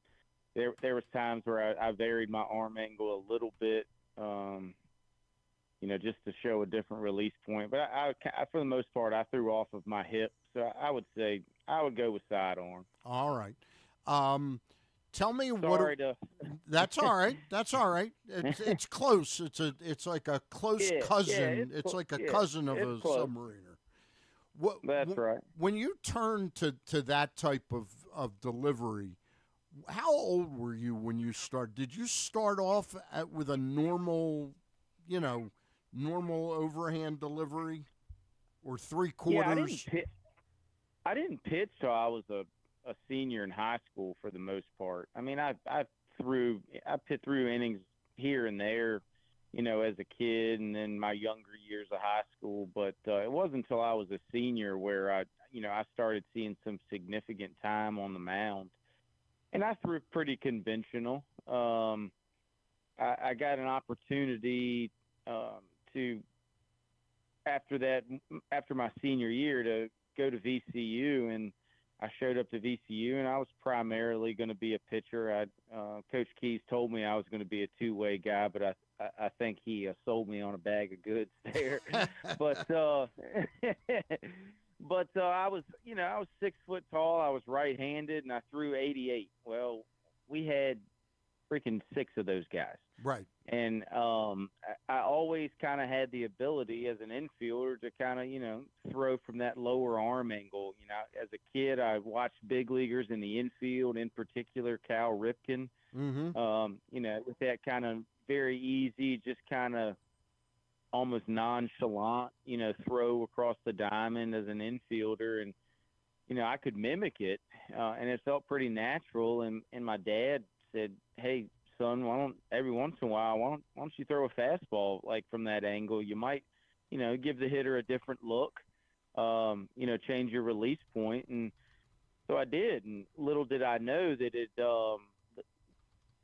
There was times where I varied my arm angle a little bit, just to show a different release point. But I for the most part, I threw off of my hip, so I would say I would go with sidearm. All right. Tell me Sorry to. That's all right. That's all right. It's close. It's like a close cousin. It's like a cousin of a close. submariner. That's right. When you turn to that type of delivery, how old were you when you started? Did you start off with a normal overhand delivery, or three quarters? Yeah, I didn't pitch till I was a senior in high school for the most part. I mean, I pit through innings here and there, as a kid, and then my younger years of high school. But it wasn't until I was a senior where I started seeing some significant time on the mound. And I threw pretty conventional. I got an opportunity to, after my senior year, to go to VCU, and I showed up to VCU, and I was primarily going to be a pitcher. Coach Keys told me I was going to be a two-way guy, but I think he sold me on a bag of goods there. But I was 6 foot tall. I was right-handed, and I threw 88. Well, we had freaking 6 of those guys. Right. And I always kind of had the ability as an infielder to kind of, throw from that lower arm angle. As a kid, I watched big leaguers in the infield, in particular Cal Ripken, with that kind of very easy, just kind of almost nonchalant, throw across the diamond as an infielder. And, I could mimic it, and it felt pretty natural. And my dad said, "Hey, son, every once in a while, why don't you throw a fastball like from that angle? You might, give the hitter a different look, change your release point." And so I did. And little did I know that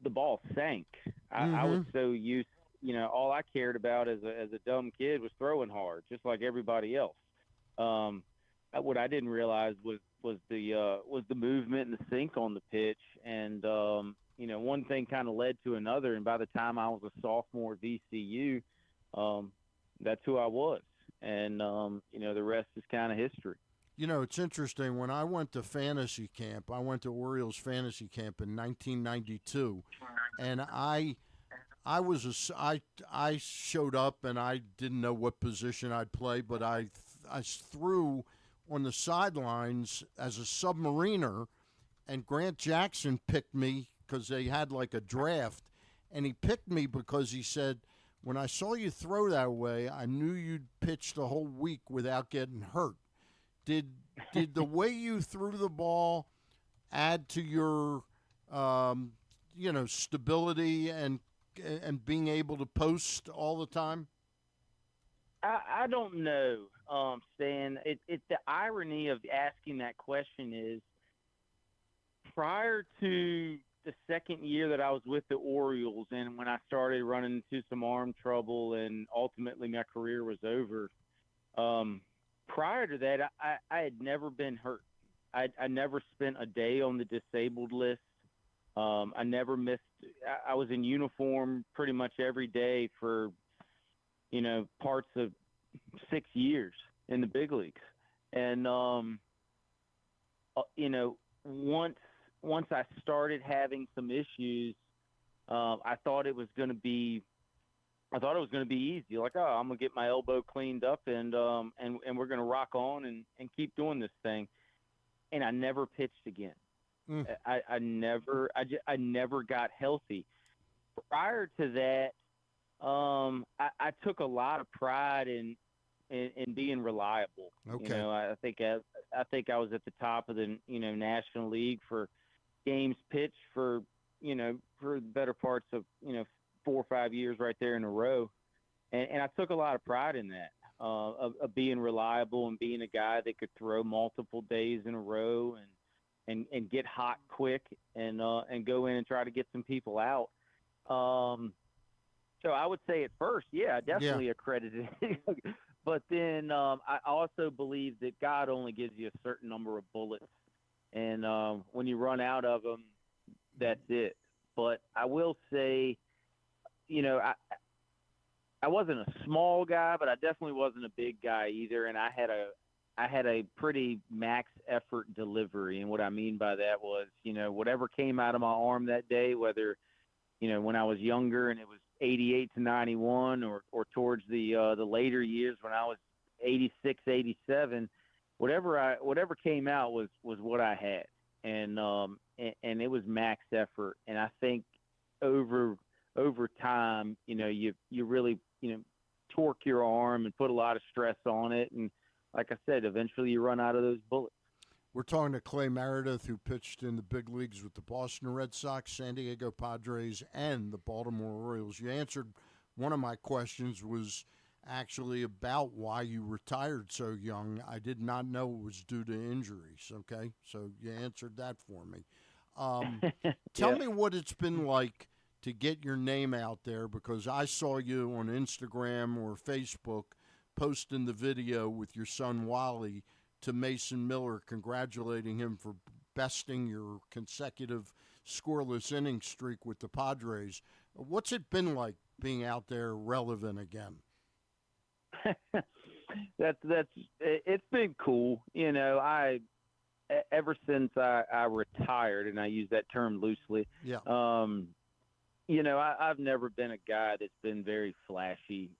the ball sank. I was so used, all I cared about as a dumb kid was throwing hard, just like everybody else. What I didn't realize was the movement and the sink on the pitch. And, one thing kind of led to another. And by the time I was a sophomore at VCU, that's who I was. And, the rest is kind of history. It's interesting. When I went to fantasy camp, I went to Orioles fantasy camp in 1992, and I showed up and I didn't know what position I'd play, but I threw on the sidelines as a submariner, and Grant Jackson picked me because they had like a draft, and he picked me because he said, "When I saw you throw that way, I knew you'd pitch the whole week without getting hurt." Did the way you threw the ball add to your stability and being able to post all the time? I don't know, Stan. The irony of asking that question is, prior to the second year that I was with the Orioles, and when I started running into some arm trouble and ultimately my career was over, prior to that, I had never been hurt. I never spent a day on the disabled list. I never missed. I was in uniform pretty much every day for, parts of 6 years in the big leagues. And, once I started having some issues, I thought it was going to be easy. Like, I'm going to get my elbow cleaned up and we're going to rock on and keep doing this thing. And I never pitched again. I never got healthy. Prior to that, I took a lot of pride in being reliable. Okay. I think I was at the top of the National League for games pitched for the better parts of 4 or 5 years right there in a row, and I took a lot of pride in that, of being reliable and being a guy that could throw multiple days in a row and get hot quick and go in and try to get some people out. So I would say at first, yeah, definitely accredited. But then I also believe that God only gives you a certain number of bullets. And when you run out of them, that's it. But I will say, I wasn't a small guy, but I definitely wasn't a big guy either. And I had a pretty max effort delivery. And what I mean by that was, whatever came out of my arm that day, whether, when I was younger and it was 88 to 91 or towards the later years when I was 86, 87, whatever came out was what I had. And it was max effort. And I think over time, you really, torque your arm and put a lot of stress on it. And like I said, eventually you run out of those bullets. We're talking to Cla Meredith, who pitched in the big leagues with the Boston Red Sox, San Diego Padres, and the Baltimore Orioles. You answered one of my questions was actually about why you retired so young. I did not know it was due to injuries, okay? So you answered that for me. Tell me what it's been like to get your name out there, because I saw you on Instagram or Facebook posting the video with your son Wally to Mason Miller, congratulating him for besting your consecutive scoreless inning streak with the Padres. What's it been like being out there relevant again? It's been cool. Ever since I retired, and I use that term loosely. Yeah. I've never been a guy that's been very flashy.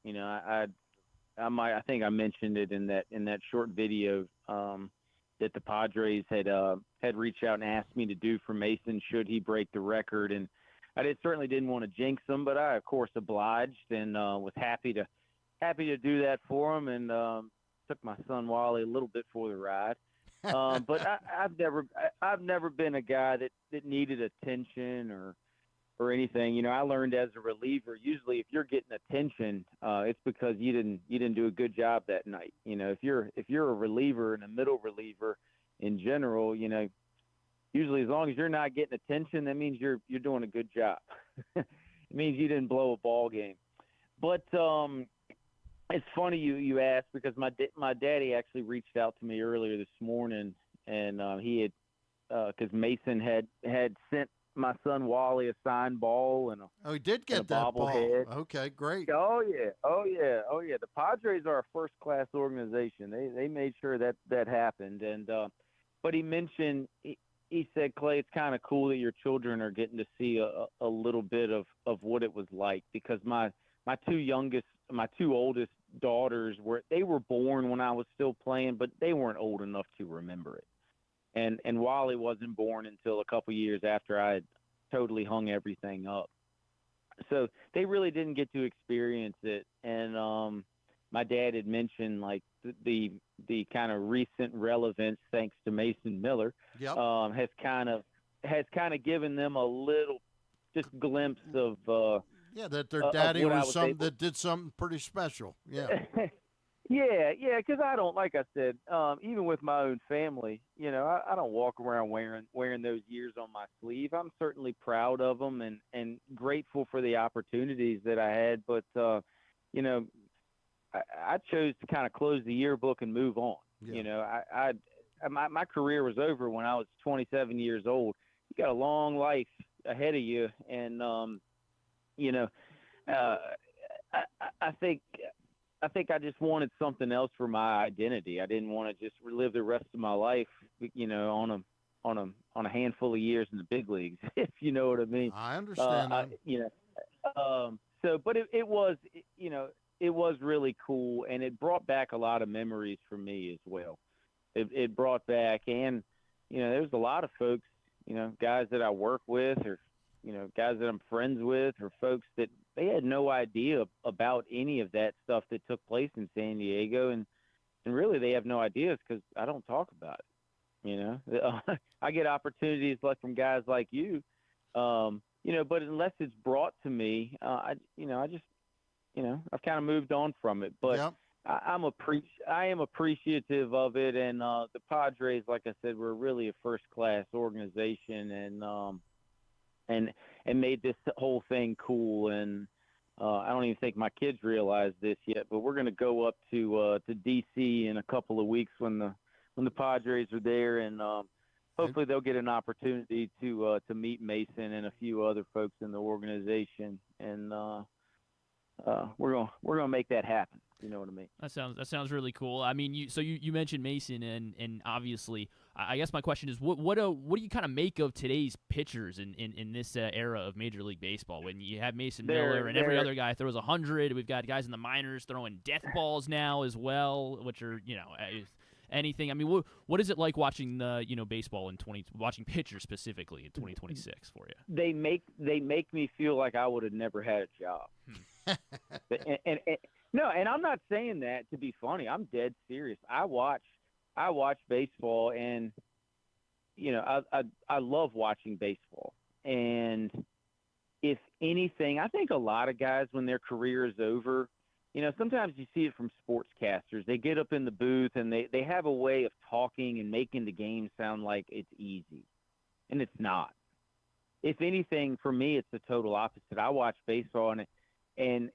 I think I mentioned it in that short video that the Padres had reached out and asked me to do for Mason should he break the record, and I certainly didn't want to jinx him, but I of course obliged and was happy to do that for him, and took my son Wally a little bit for the ride. But I've never been a guy that needed attention or anything. I learned as a reliever, usually if you're getting attention, it's because you didn't do a good job that night. If you're a reliever and a middle reliever in general, usually as long as you're not getting attention, that means you're doing a good job. It means you didn't blow a ball game. But it's funny you asked, because my daddy actually reached out to me earlier this morning, and he had because Mason had sent my son Wally a signed ball and he did get that bobblehead. Ball. Okay, great. Oh yeah. The Padres are a first class organization. They made sure that happened. And but he mentioned he said, Clay, it's kind of cool that your children are getting to see a little bit of what it was like, because my two oldest daughters were born when I was still playing, but they weren't old enough to remember it. And Wally wasn't born until a couple years after I had totally hung everything up. So they really didn't get to experience it. And my dad had mentioned like the kind of recent relevance, thanks to Mason Miller, yep. has kind of given them a little just glimpse of that their daddy was something that did something pretty special. Yeah. Yeah, because I don't, like I said, even with my own family, I don't walk around wearing those years on my sleeve. I'm certainly proud of them and grateful for the opportunities that I had. But, I chose to kind of close the yearbook and move on. Yeah. My career was over when I was 27 years old. You got a long life ahead of you. And, I think I just wanted something else for my identity. I didn't want to just relive the rest of my life, on a handful of years in the big leagues, if you know what I mean. I understand that. But it was really cool, and it brought back a lot of memories for me as well. It brought back, and there's a lot of folks, guys that I work with, or guys that I'm friends with, or folks that they had no idea about any of that stuff that took place in San Diego. And really they have no ideas because I don't talk about it. I get opportunities like from guys like you, but unless it's brought to me, I've kind of moved on from it, but yep. I am appreciative of it. And the Padres, like I said, were really a first-class organization, and made this whole thing cool. And I don't even think my kids realize this yet, but we're going to go up to D.C. in a couple of weeks when the Padres are there, and hopefully they'll get an opportunity to meet Mason and a few other folks in the organization, and we're gonna make that happen. You know what I mean? That sounds really cool. I mean, you mentioned Mason, and obviously, I guess my question is, what do you kind of make of today's pitchers in this era of Major League Baseball? When you have Mason Miller and every other guy throws 100, we've got guys in the minors throwing death balls now as well, which are anything. I mean, what is it like watching baseball watching pitchers specifically in 2026 for you? They make me feel like I would have never had a job. and no, and I'm not saying that to be funny. I'm dead serious. I watch baseball, and I love watching baseball. And if anything, I think a lot of guys, when their career is over, sometimes you see it from sportscasters. They get up in the booth and they have a way of talking and making the game sound like it's easy, and it's not. If anything, for me, it's the total opposite. I watch baseball and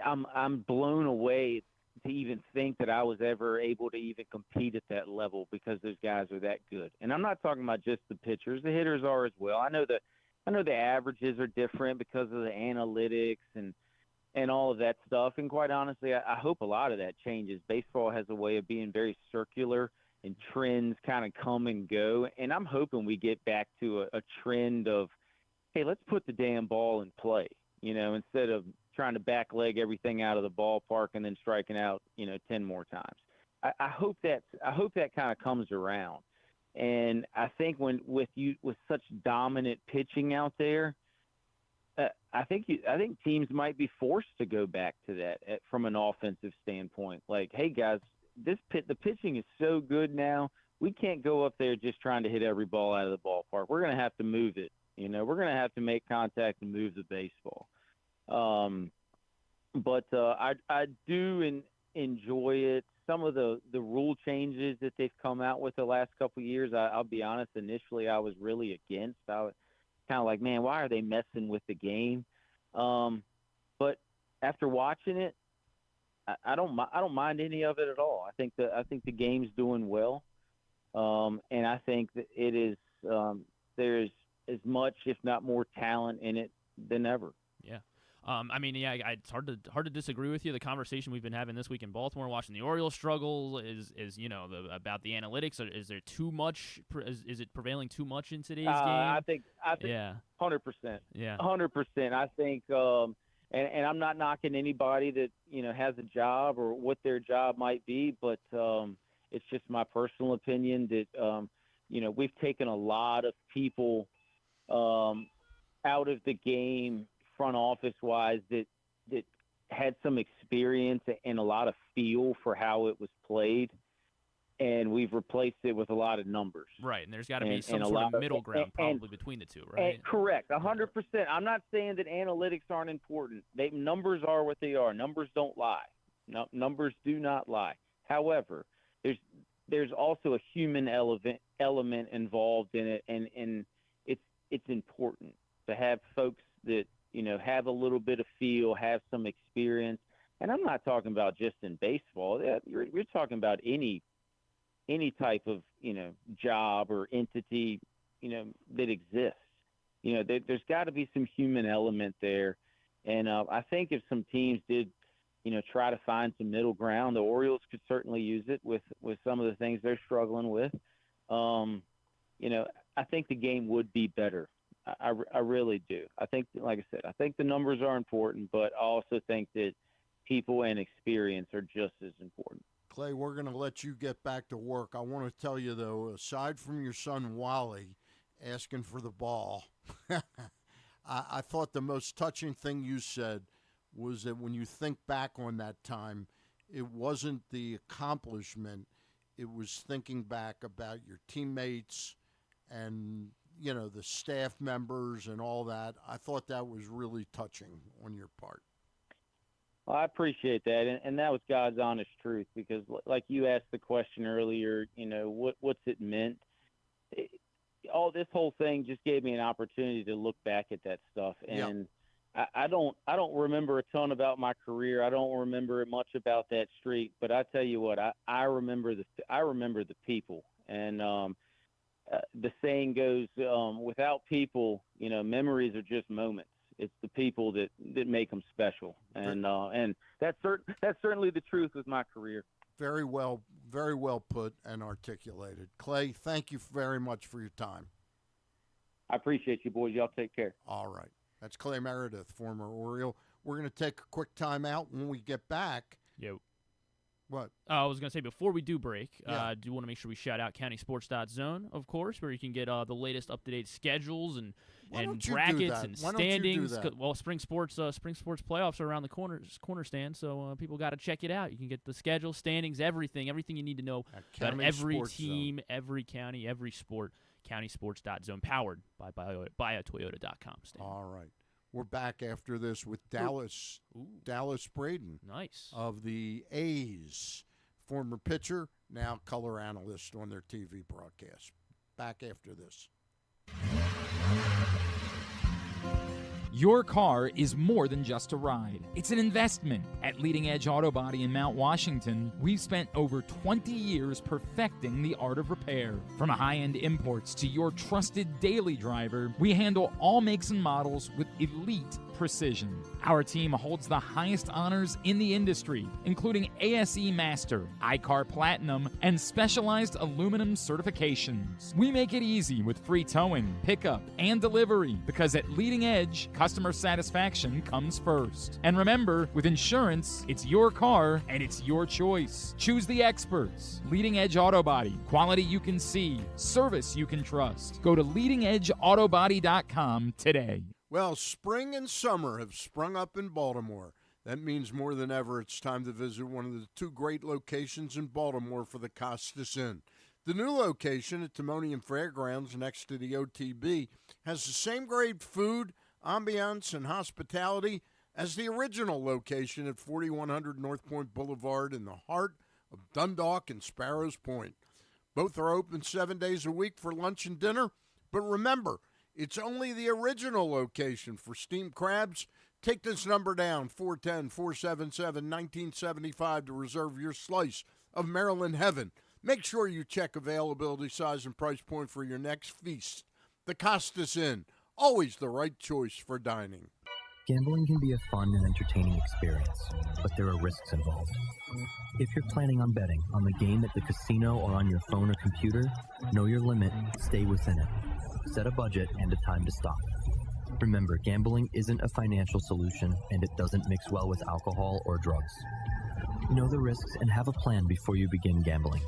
I'm blown away to even think that I was ever able to even compete at that level, because those guys are that good. And I'm not talking about just the pitchers; the hitters are as well. I know the averages are different because of the analytics and all of that stuff. And quite honestly, I hope a lot of that changes. Baseball has a way of being very circular, and trends kind of come and go. And I'm hoping we get back to a trend of, hey, let's put the damn ball in play, instead of trying to back leg everything out of the ballpark and then striking out, 10 more times. I hope that kind of comes around. And I think with such dominant pitching out there, I think teams might be forced to go back to that from an offensive standpoint. Like, hey guys, the pitching is so good now, we can't go up there just trying to hit every ball out of the ballpark. We're going to have to move it. We're going to have to make contact and move the baseball. But I do enjoy it. Some of the rule changes that they've come out with the last couple of years, I'll be honest, initially I was really against. I was kind of like, man, why are they messing with the game? But after watching it, I don't mind any of it at all. I think the game's doing well, and I think that it is there's as much, if not more, talent in it than ever. Yeah. It's hard to disagree with you. The conversation we've been having this week in Baltimore, watching the Orioles struggle, is about the analytics. Is there too much? Is it prevailing too much in today's game? I think, yeah, 100%. Yeah, 100%. I think, and I'm not knocking anybody that has a job or what their job might be, but it's just my personal opinion that we've taken a lot of people out of the game, front office wise, that had some experience and a lot of feel for how it was played, and we've replaced it with a lot of numbers. Right, and there's got to be some sort of middle ground probably between the two, right? Correct, 100%. I'm not saying that analytics aren't important. Numbers are what they are. Numbers don't lie. No, numbers do not lie. However, there's also a human element involved in it, and it's important to have folks that have a little bit of feel, have some experience. And I'm not talking about just in baseball. You're talking about any type of, job or entity, that exists. There's got to be some human element there. And I think if some teams did, try to find some middle ground, the Orioles could certainly use it with some of the things they're struggling with. I think the game would be better. I really do. I think, like I said, I think the numbers are important, but I also think that people and experience are just as important. Clay, we're going to let you get back to work. I want to tell you, though, aside from your son Wally asking for the ball, I thought the most touching thing you said was that when you think back on that time, it wasn't the accomplishment. It was thinking back about your teammates and the staff members and all that. I thought that was really touching on your part. Well, I appreciate that, and that was God's honest truth, because like you asked the question earlier, what's it meant? All this whole thing just gave me an opportunity to look back at that stuff, and I don't remember a ton about my career. I don't remember much about that streak, but I tell you what, I remember the people. And the saying goes, without people, memories are just moments. It's the people that make them special. And that's certainly the truth with my career. Very well put and articulated. Clay, thank you very much for your time. I appreciate you, boys. Y'all take care. All right. That's Cla Meredith, former Oriole. We're going to take a quick time out. When we get back. Yo. What? I was going to say, before we do break, I do want to make sure we shout out countysports.zone, of course, where you can get the latest up-to-date schedules and brackets and standings. Well, spring sports playoffs are around the corner stand, so people got to check it out. You can get the schedule, standings, everything you need to know about every team, every county, every sport. Countysports.zone, powered by BuyAToyota.com. All right. We're back after this with Dallas Braden. Nice. Of the A's, former pitcher, now color analyst on their TV broadcast. Back after this. Your car is more than just a ride. It's an investment. At Leading Edge Auto Body in Mount Washington, we've spent over 20 years perfecting the art of repair. From high-end imports to your trusted daily driver, we handle all makes and models with elite precision. Our team holds the highest honors in the industry, including ASE Master, iCar Platinum, and specialized aluminum certifications. We make it easy with free towing, pickup, and delivery because at Leading Edge, customer satisfaction comes first. And remember, with insurance, it's your car and it's your choice. Choose the experts. Leading Edge Auto Body. Quality you can see. Service you can trust. Go to leadingedgeautobody.com today. Well, spring and summer have sprung up in Baltimore. That means more than ever it's time to visit one of the two great locations in Baltimore for the Costas Inn. The new location at Timonium Fairgrounds next to the OTB has the same great food, ambiance, and hospitality as the original location at 4100 North Point Boulevard in the heart of Dundalk and Sparrows Point. Both are open 7 days a week for lunch and dinner, but remember, it's only the original location for steamed crabs. Take this number down, 410-477-1975 to reserve your slice of Maryland heaven. Make sure you check availability, size, and price point for your next feast. The Costas Inn, always the right choice for dining. Gambling can be a fun and entertaining experience, but there are risks involved. If you're planning on betting on the game at the casino or on your phone or computer, know your limit, stay within it. Set a budget and a time to stop. Remember, gambling isn't a financial solution, and it doesn't mix well with alcohol or drugs. Know the risks and have a plan before you begin gambling.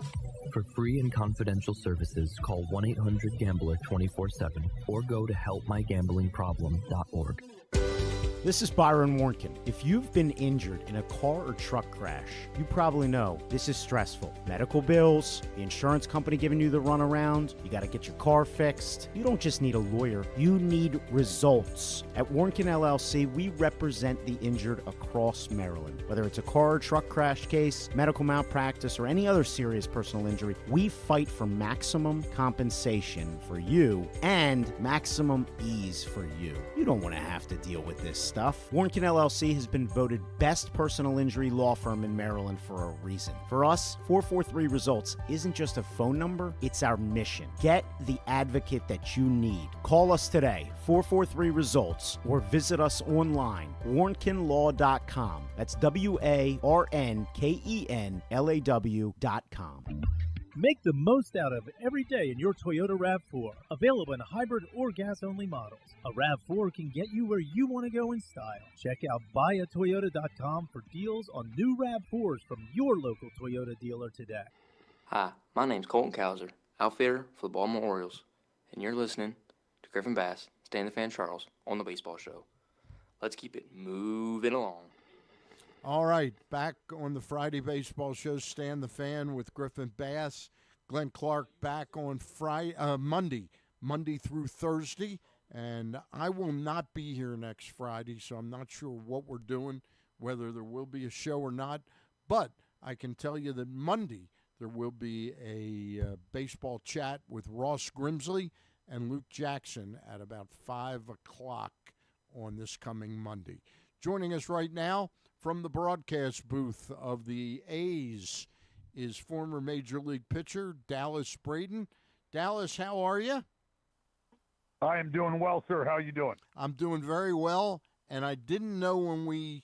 For free and confidential services, call 1-800-GAMBLER 24/7 or go to helpmygamblingproblem.org. This is Byron Warnken. If you've been injured in a car or truck crash, you probably know this is stressful. Medical bills, the insurance company giving you the runaround, you got to get your car fixed. You don't just need a lawyer, you need results. At Warnken LLC, we represent the injured across Maryland. Whether it's a car or truck crash case, medical malpractice, or any other serious personal injury, we fight for maximum compensation for you and maximum ease for you. You don't want to have to deal with this stuff. Warnken LLC has been voted best personal injury law firm in Maryland for a reason. For us, 443 Results isn't just a phone number, it's our mission. Get the advocate that you need. Call us today, 443 Results, or visit us online, warnkenlaw.com. That's WARNKENLAW.com. Make the most out of every day in your Toyota RAV4. Available in hybrid or gas-only models. A RAV4 can get you where you want to go in style. Check out BuyAToyota.com for deals on new RAV4s from your local Toyota dealer today. Hi, my name's Colton Cowser, outfitter for the Baltimore Orioles, and you're listening to Griffin Bass, Stan the Fan Charles, on the Baseball Show. Let's keep it moving along. All right, back on the Friday Baseball Show, Stan the Fan with Griffin Bass. Glenn Clark back on Monday through Thursday. And I will not be here next Friday, so I'm not sure what we're doing, whether there will be a show or not. But I can tell you that Monday there will be a baseball chat with Ross Grimsley and Luke Jackson at about 5 o'clock on this coming Monday. Joining us right now from the broadcast booth of the A's is former Major League pitcher Dallas Braden. Dallas, how are you? I am doing well, sir. How are you doing? I'm doing very well, and I didn't know when we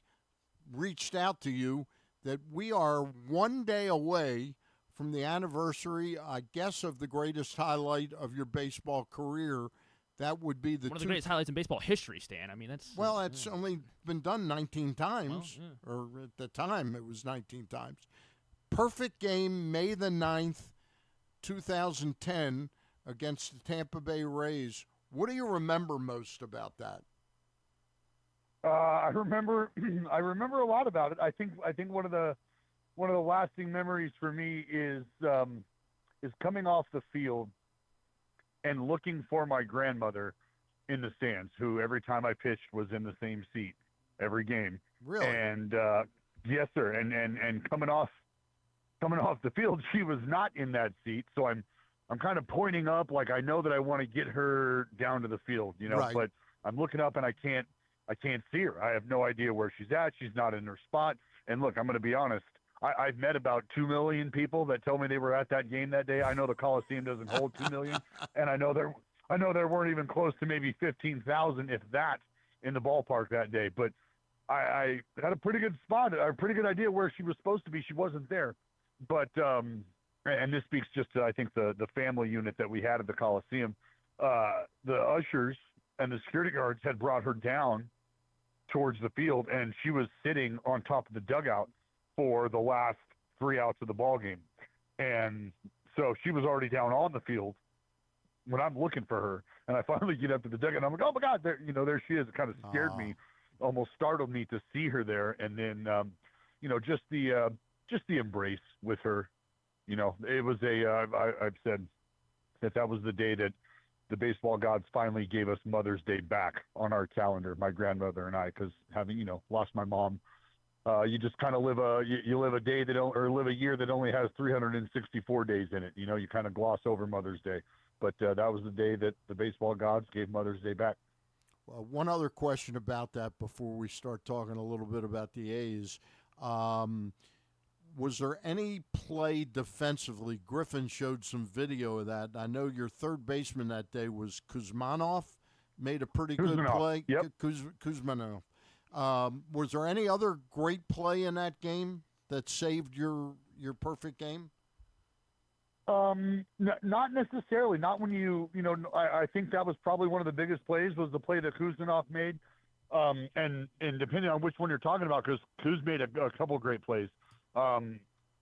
reached out to you that we are one day away from the anniversary, I guess, of the greatest highlight of your baseball career. That would be one of the greatest highlights in baseball history, Stan. I mean, that's it's only been done 19 times, or at the time it was 19 times. Perfect game, May the 9th, 2010, against the Tampa Bay Rays. What do you remember most about that? I remember a lot about it. I think one of the lasting memories for me is coming off the field and looking for my grandmother in the stands, who every time I pitched was in the same seat every game. Really? And yes, sir. And coming off the field, she was not in that seat. So I'm kind of pointing up, like I know that I want to get her down to the field, right. But I'm looking up and I can't see her. I have no idea where she's at. She's not in her spot. And look, I'm going to be honest. I've met about 2 million people that tell me they were at that game that day. I know the Coliseum doesn't hold 2 million, and I know there weren't even close to maybe 15,000, if that, in the ballpark that day. But I had a pretty good spot, a pretty good idea where she was supposed to be. She wasn't there, but and this speaks just to, I think, the family unit that we had at the Coliseum. The ushers and the security guards had brought her down towards the field, and she was sitting on top of the dugout for the last 3 outs of the ball game. And so she was already down on the field when I'm looking for her. And I finally get up to the dugout and I'm like, oh my God, there she is. It kind of scared me, almost startled me to see her there. And then, just the embrace with her, it was I've said that was the day that the baseball gods finally gave us Mother's Day back on our calendar, my grandmother and I, because having, lost my mom, you just kind of live a day live a year that only has 364 days in it. You kind of gloss over Mother's Day, but that was the day that the baseball gods gave Mother's Day back. Well, one other question about that before we start talking a little bit about the A's. Was there any play defensively? Griffin showed some video of that. I know your third baseman that day was Kuzmanov, made a pretty good play. Yep. Kuzmanov. Was there any other great play in that game that saved your perfect game? Not necessarily. Not when I think that was probably one of the biggest plays was the play that Kuzmanov made. And depending on which one you're talking about, because Kuz made a couple of great plays.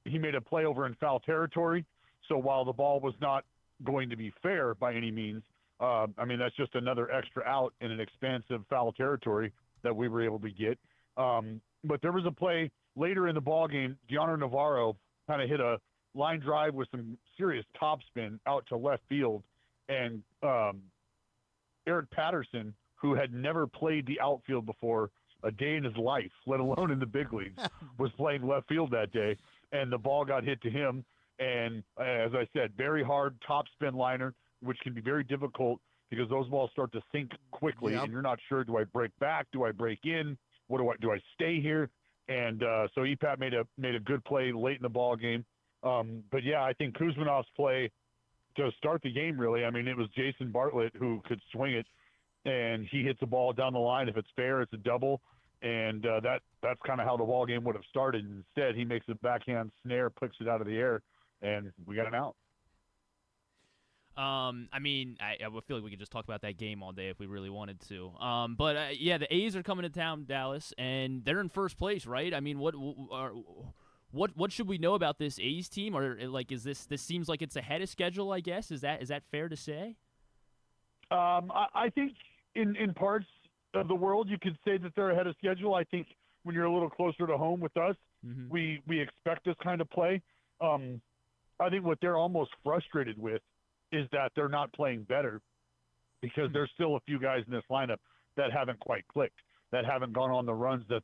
He made a play over in foul territory. So while the ball was not going to be fair by any means, that's just another extra out in an expansive foul territory that we were able to get. But there was a play later in the ball game. Gianna Navarro kind of hit a line drive with some serious topspin out to left field. And Eric Patterson, who had never played the outfield before a day in his life, let alone in the big leagues, was playing left field that day. And the ball got hit to him. And as I said, very hard topspin liner, which can be very difficult because those balls start to sink quickly, and you're not sure, do I break back? Do I break in? Do I stay here? And so EPAT made a good play late in the ball game. But yeah, I think Kuzmanov's play to start the game, really, it was Jason Bartlett who could swing it, and he hits the ball down the line. If it's fair, it's a double. And that's kind of how the ball game would have started. Instead, he makes a backhand snare, puts it out of the air, and we got an out. I feel like we could just talk about that game all day if we really wanted to. But the A's are coming to town, Dallas, and they're in first place, right? What should we know about this A's team? Or is this seems like it's ahead of schedule? I guess is that fair to say? I think in parts of the world you could say that they're ahead of schedule. I think when you're a little closer to home with us, we expect this kind of play. I think what they're almost frustrated with is that they're not playing better because there's still a few guys in this lineup that haven't quite clicked, that haven't gone on the runs that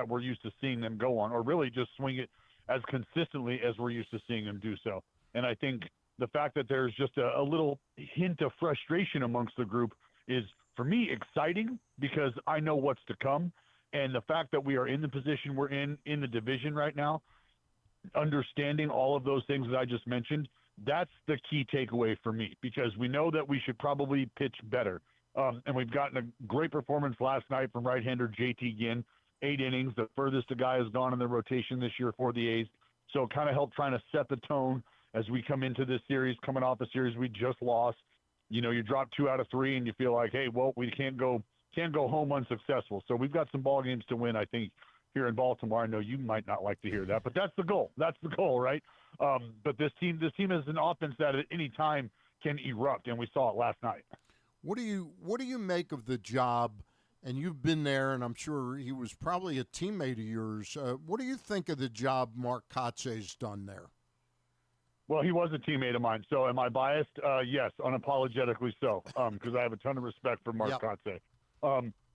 we're used to seeing them go on, or really just swing it as consistently as we're used to seeing them do so. And I think the fact that there's just a little hint of frustration amongst the group is for me, exciting because I know what's to come. And the fact that we are in the position we're in the division right now, understanding all of those things that I just mentioned, that's the key takeaway for me, because we know that we should probably pitch better. And we've gotten a great performance last night from right-hander JT Ginn, 8 innings, the furthest a guy has gone in the rotation this year for the A's. So it kind of helped trying to set the tone as we come into this series, coming off a series we just lost. You know, you drop 2 out of 3 and you feel like, hey, well, we can't go home unsuccessful. So we've got some ball games to win, I think, here in Baltimore. I know you might not like to hear that, but that's the goal. That's the goal, right? But this team is an offense that at any time can erupt, and we saw it last night. What do you make of the job? And you've been there, and I'm sure he was probably a teammate of yours. What do you think of the job Mark Kotze's done there? Well, he was a teammate of mine. So am I biased? Yes, unapologetically so, because I have a ton of respect for Mark Kotze.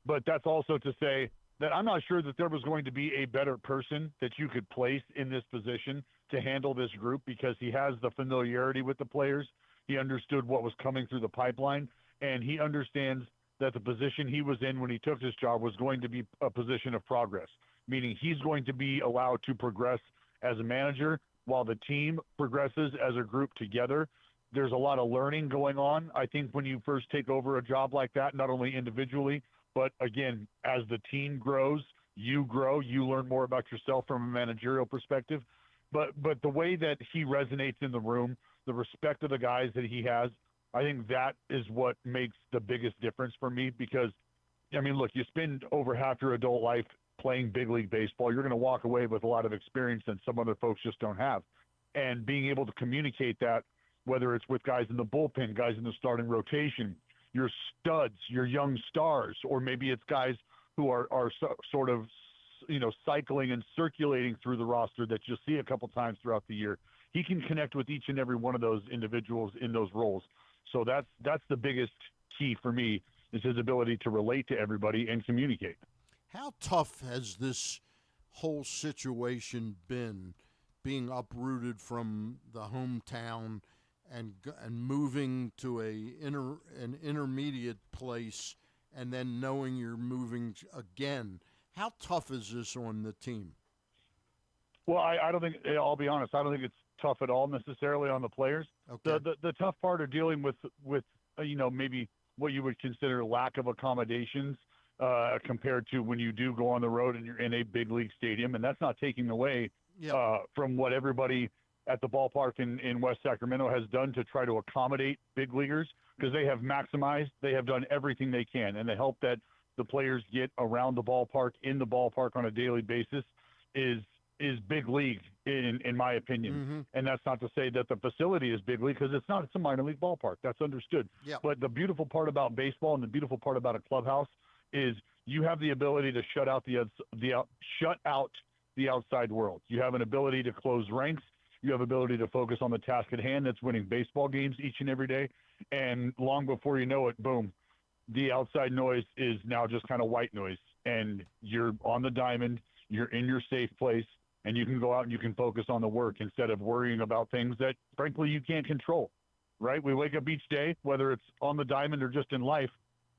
But that's also to say that I'm not sure that there was going to be a better person that you could place in this position to handle this group, because he has the familiarity with the players. He understood what was coming through the pipeline, and he understands that the position he was in when he took this job was going to be a position of progress, meaning he's going to be allowed to progress as a manager while the team progresses as a group together. There's a lot of learning going on. I think when you first take over a job like that, not only individually, but again, as the team grows, you grow, you learn more about yourself from a managerial perspective. But the way that he resonates in the room, the respect of the guys that he has, I think that is what makes the biggest difference for me, because, I mean, look, you spend over half your adult life playing big league baseball. You're going to walk away with a lot of experience that some other folks just don't have. And being able to communicate that, whether it's with guys in the bullpen, guys in the starting rotation, your studs, your young stars, or maybe it's guys who are sort of, you know, cycling and circulating through the roster that you'll see a couple times throughout the year. He can connect with each and every one of those individuals in those roles. So that's the biggest key for me, is his ability to relate to everybody and communicate. How tough has this whole situation been, being uprooted from the hometown and moving to an intermediate place, and then knowing you're moving again? How tough is this on the team? Well, I don't think, I'll be honest, I don't think it's tough at all necessarily on the players. Okay. The tough part of dealing with you know, maybe what you would consider lack of accommodations compared to when you do go on the road and you're in a big league stadium, and that's not taking away from what everybody at the ballpark in West Sacramento has done to try to accommodate big leaguers, because they have done everything they can, and the help that the players get around the ballpark, in the ballpark on a daily basis is big league in my opinion. Mm-hmm. And that's not to say that the facility is big league, because it's not. It's a minor league ballpark. That's understood. Yeah. But the beautiful part about baseball and the beautiful part about a clubhouse is you have the ability to shut out the outside world. You have an ability to close ranks. You have ability to focus on the task at hand, that's winning baseball games each and every day. And long before you know it, boom, the outside noise is now just kind of white noise, and you're on the diamond, you're in your safe place, and you can go out and you can focus on the work instead of worrying about things that, frankly, you can't control, right? We wake up each day, whether it's on the diamond or just in life,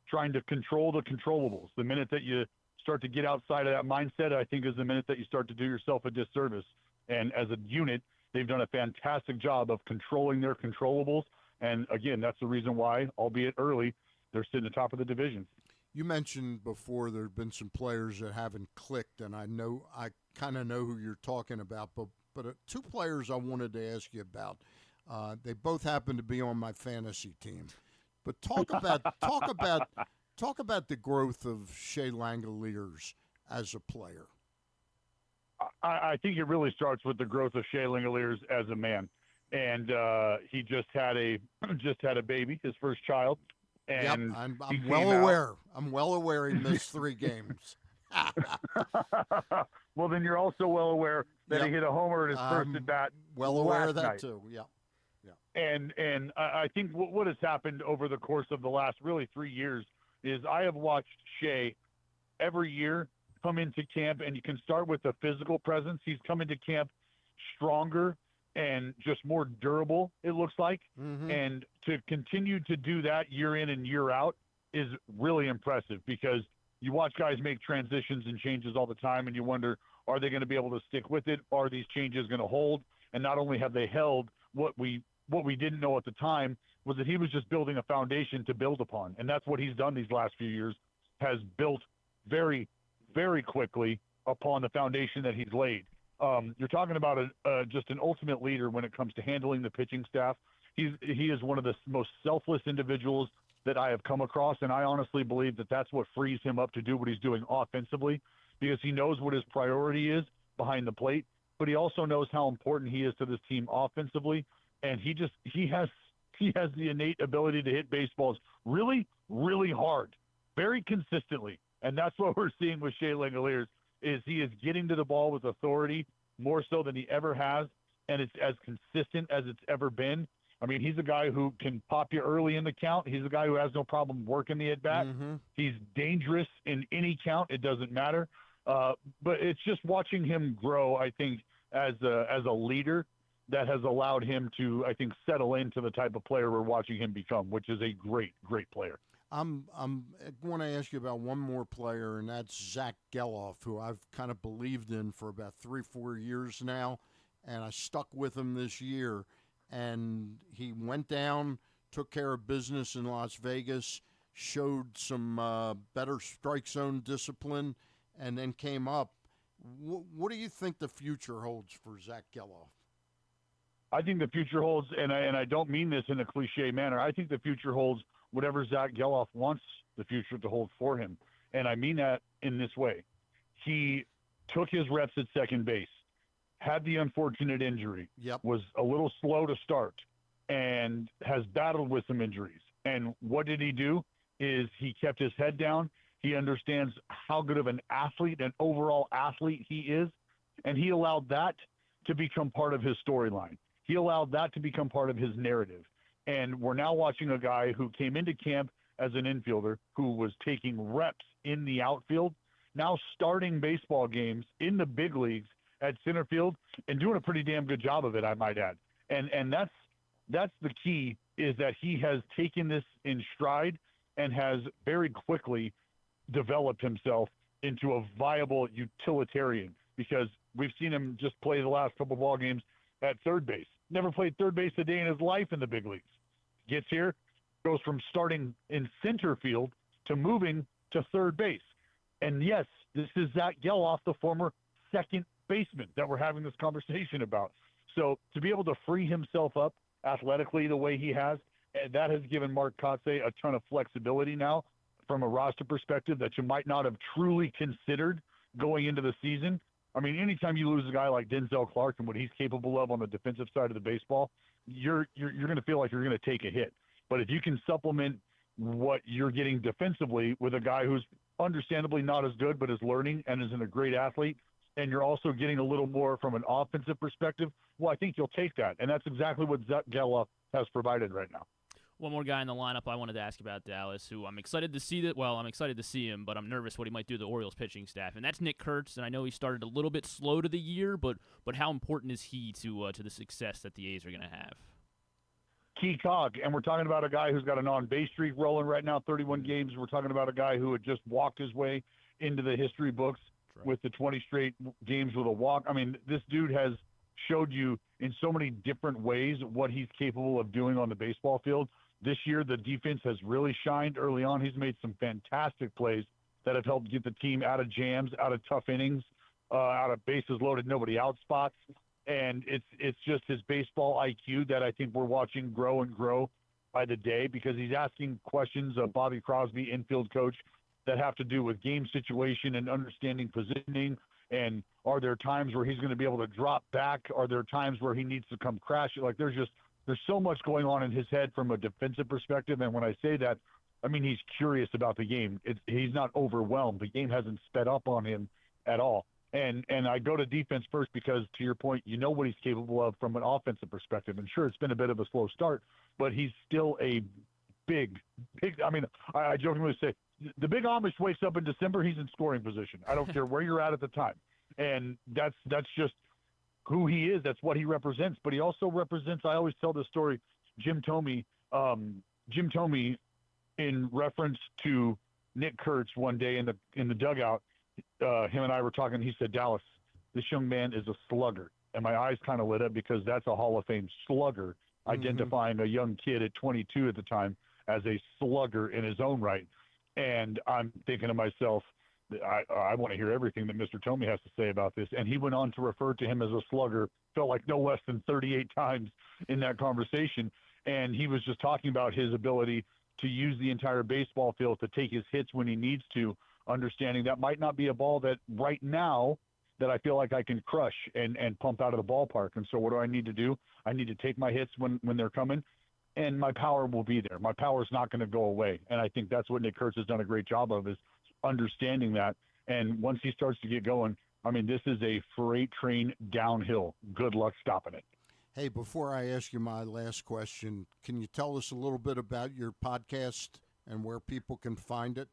trying to control the controllables. The minute that you start to get outside of that mindset, I think, is the minute that you start to do yourself a disservice. And as a unit, they've done a fantastic job of controlling their controllables. And again, that's the reason why, albeit early, they're sitting at the top of the division. You mentioned before there have been some players that haven't clicked, and I kind of know who you're talking about. But two players I wanted to ask you about. They both happen to be on my fantasy team. But talk about the growth of Shea Langoliers as a player. I think it really starts with the growth of Shea Langoliers as a man, and he just had a baby, his first child. And yep, I'm well aware. I'm well aware he missed 3 games. Well, then you're also well aware that he hit a homer in his first at bat. Well aware of that night. too. Yeah. And I think what has happened over the course of the last really 3 years is I have watched Shea every year come into camp, and you can start with the physical presence. He's come into camp stronger and just more durable, it looks like. Mm-hmm. And to continue to do that year in and year out, is really impressive because you watch guys make transitions and changes all the time, and you wonder, are they going to be able to stick with it? Are these changes going to hold? And not only have they held, what we didn't know at the time was that he was just building a foundation to build upon. And that's what he's done these last few years, has built very, very quickly upon the foundation that he's laid. You're talking about just an ultimate leader when it comes to handling the pitching staff. He is one of the most selfless individuals that I have come across, and I honestly believe that that's what frees him up to do what he's doing offensively, because he knows what his priority is behind the plate, but he also knows how important he is to this team offensively, and he has the innate ability to hit baseballs really, really hard, very consistently, and that's what we're seeing with Shea Langoliers. Is he is getting to the ball with authority more so than he ever has, and it's as consistent as it's ever been. I mean, he's a guy who can pop you early in the count. He's a guy who has no problem working the at-bat. Mm-hmm. He's dangerous in any count. It doesn't matter. But it's just watching him grow, I think, as a leader that has allowed him to, I think, settle into the type of player we're watching him become, which is a great, great player. I'm going to ask you about one more player, and that's Zach Geloff, who I've kind of believed in for about 3-4 years now, and I stuck with him this year. And he went down, took care of business in Las Vegas, showed some better strike zone discipline, and then came up. What do you think the future holds for Zach Geloff? I think the future holds, and I don't mean this in a cliche manner, I think the future holds whatever Zach Geloff wants the future to hold for him. And I mean that in this way. He took his reps at second base, had the unfortunate injury, was a little slow to start, and has battled with some injuries. And what did he do? Is he kept his head down. He understands how good of an athlete, an overall athlete he is, and he allowed that to become part of his storyline. He allowed that to become part of his narrative. And we're now watching a guy who came into camp as an infielder, who was taking reps in the outfield, now starting baseball games in the big leagues at center field and doing a pretty damn good job of it, I might add. And that's the key, is that he has taken this in stride and has very quickly developed himself into a viable utilitarian, because we've seen him just play the last couple ball games at third base. Never played third base a day in his life in the big leagues. Gets here, goes from starting in center field to moving to third base. And yes, this is Zach Geloff, the former second baseman that we're having this conversation about. So to be able to free himself up athletically the way he has, that has given Mark Kotsay a ton of flexibility now from a roster perspective that you might not have truly considered going into the season. I mean, anytime you lose a guy like Denzel Clark and what he's capable of on the defensive side of the baseball, you're going to feel like you're going to take a hit. But if you can supplement what you're getting defensively with a guy who's understandably not as good but is learning and isn't a great athlete, and you're also getting a little more from an offensive perspective, well, I think you'll take that. And that's exactly what Zach Geloff has provided right now. One more guy in the lineup I wanted to ask about, Dallas, who I'm excited to see I'm excited to see him, but I'm nervous what he might do to the Orioles pitching staff, and that's Nick Kurtz. And I know he started a little bit slow to the year, but how important is he to the success that the A's are going to have? Key cog, and we're talking about a guy who's got an on-base streak rolling right now, 31 games. We're talking about a guy who had just walked his way into the history books with the 20 straight games with a walk. I mean, this dude has showed you in so many different ways what he's capable of doing on the baseball field. This year, the defense has really shined early on. He's made some fantastic plays that have helped get the team out of jams, out of tough innings, out of bases loaded, nobody out spots. And it's just his baseball IQ that I think we're watching grow and grow by the day, because he's asking questions of Bobby Crosby, infield coach, that have to do with game situation and understanding positioning. And are there times where he's going to be able to drop back? Are there times where he needs to come crash? Like there's so much going on in his head from a defensive perspective. And when I say that, I mean, he's curious about the game. He's not overwhelmed. The game hasn't sped up on him at all. And I go to defense first because, to your point, you know what he's capable of from an offensive perspective. And sure, it's been a bit of a slow start, but he's still a big, I mean, I jokingly say, the big Amish wakes up in December, he's in scoring position. I don't care where you're at the time. And that's just who he is. That's what he represents. But he also represents, I always tell this story, Jim Thome in reference to Nick Kurtz one day in the dugout. Him and I were talking. He said, "Dallas, this young man is a slugger," and my eyes kind of lit up because that's a Hall of Fame slugger, identifying a young kid at 22 at the time as a slugger in his own right. And I'm thinking to myself, I want to hear everything that Mr. Tomey has to say about this. And he went on to refer to him as a slugger, felt like no less than 38 times in that conversation. And he was just talking about his ability to use the entire baseball field to take his hits when he needs to, understanding that might not be a ball that right now that I feel like I can crush and pump out of the ballpark. And so what do I need to do? I need to take my hits when they're coming, and my power will be there. My power is not going to go away. And I think that's what Nick Kurtz has done a great job of, is understanding that. And once he starts to get going, I mean, this is a freight train downhill. Good luck stopping it. Hey, before I ask you my last question, can you tell us a little bit about your podcast and where people can find it?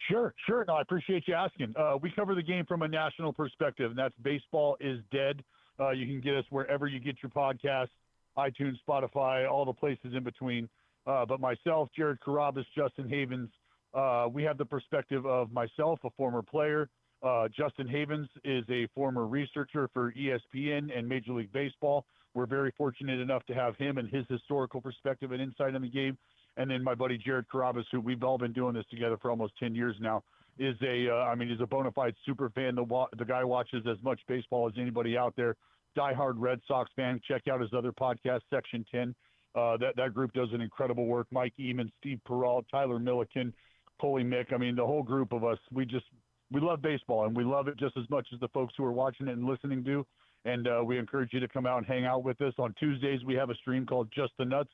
Sure. No, I appreciate you asking. We cover the game from a national perspective, and that's Baseball is Dead. You can get us wherever you get your podcasts, iTunes, Spotify, all the places in between. But myself, Jared Carrabis, Justin Havens, we have the perspective of myself, a former player. Justin Havens is a former researcher for ESPN and Major League Baseball. We're very fortunate enough to have him and his historical perspective and insight on the game. And then my buddy Jared Carrabis, who we've all been doing this together for almost 10 years now, is he's a bona fide super fan. The guy watches as much baseball as anybody out there. Diehard Red Sox fan. Check out his other podcast, Section 10. That group does an incredible work. Mike Eamon, Steve Peralt, Tyler Milliken, Coley Mick. I mean, the whole group of us, we love baseball, and we love it just as much as the folks who are watching it and listening do. And we encourage you to come out and hang out with us. On Tuesdays, we have a stream called Just the Nuts,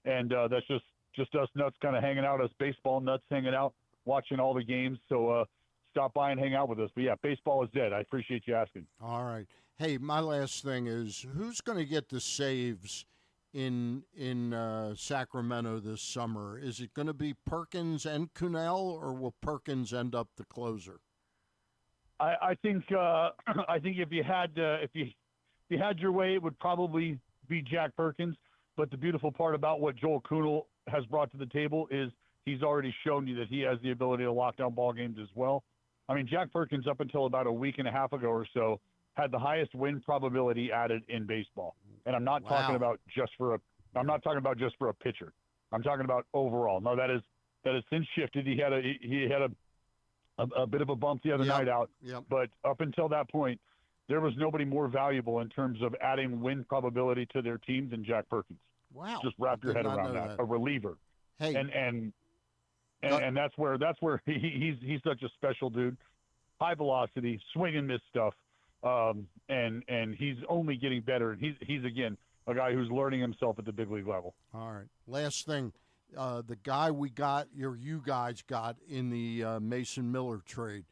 and that's just us nuts kind of hanging out, us baseball nuts hanging out, watching all the games. So stop by and hang out with us. But, yeah, Baseball is Dead. I appreciate you asking. All right. Hey, my last thing is, who's going to get the saves in Sacramento this summer? Is it going to be Perkins and Cunell, or will Perkins end up the closer? I think if you had your way, it would probably be Jack Perkins. But the beautiful part about what Joel Kuhnel has brought to the table is he's already shown you that he has the ability to lock down ball games as well. I mean, Jack Perkins, up until about a week and a half ago or so, had the highest win probability added in baseball. And I'm not talking about just for a pitcher. I'm talking about overall. Now that has since shifted. He had a bit of a bump the other night out. Yep. But up until that point, there was nobody more valuable in terms of adding win probability to their team than Jack Perkins. Wow. Just wrap your head around that. A reliever. Hey. And that's where he's such a special dude. High velocity, swing and miss stuff. And he's only getting better. And he's again a guy who's learning himself at the big league level. All right. Last thing, the guy you guys got in the Mason Miller trade,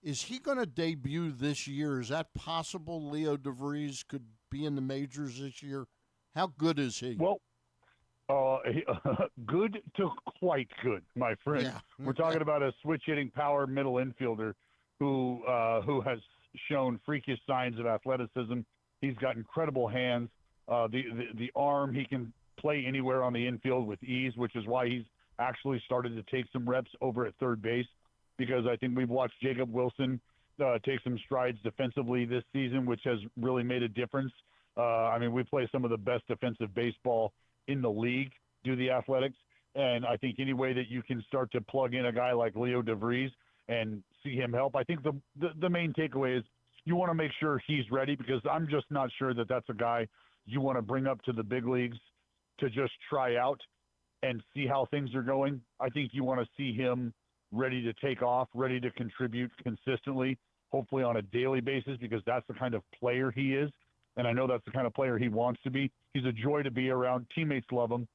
is he going to debut this year? Is that possible? Leo DeVries could be in the majors this year. How good is he? Well, good to quite good, my friend. Yeah. We're talking about a switch-hitting power middle infielder who has shown freakish signs of athleticism. He's got incredible hands. The arm, he can play anywhere on the infield with ease, which is why he's actually started to take some reps over at third base, because I think we've watched Jacob Wilson take some strides defensively this season, which has really made a difference. We play some of the best defensive baseball in the league, do the Athletics, and I think any way that you can start to plug in a guy like Leo DeVries and see him help, I think the main takeaway is you want to make sure he's ready, because I'm just not sure that that's a guy you want to bring up to the big leagues to just try out and see how things are going. I think you want to see him ready to take off, ready to contribute consistently, hopefully on a daily basis, because that's the kind of player he is. And I know that's the kind of player he wants to be. He's a joy to be around. Teammates love him.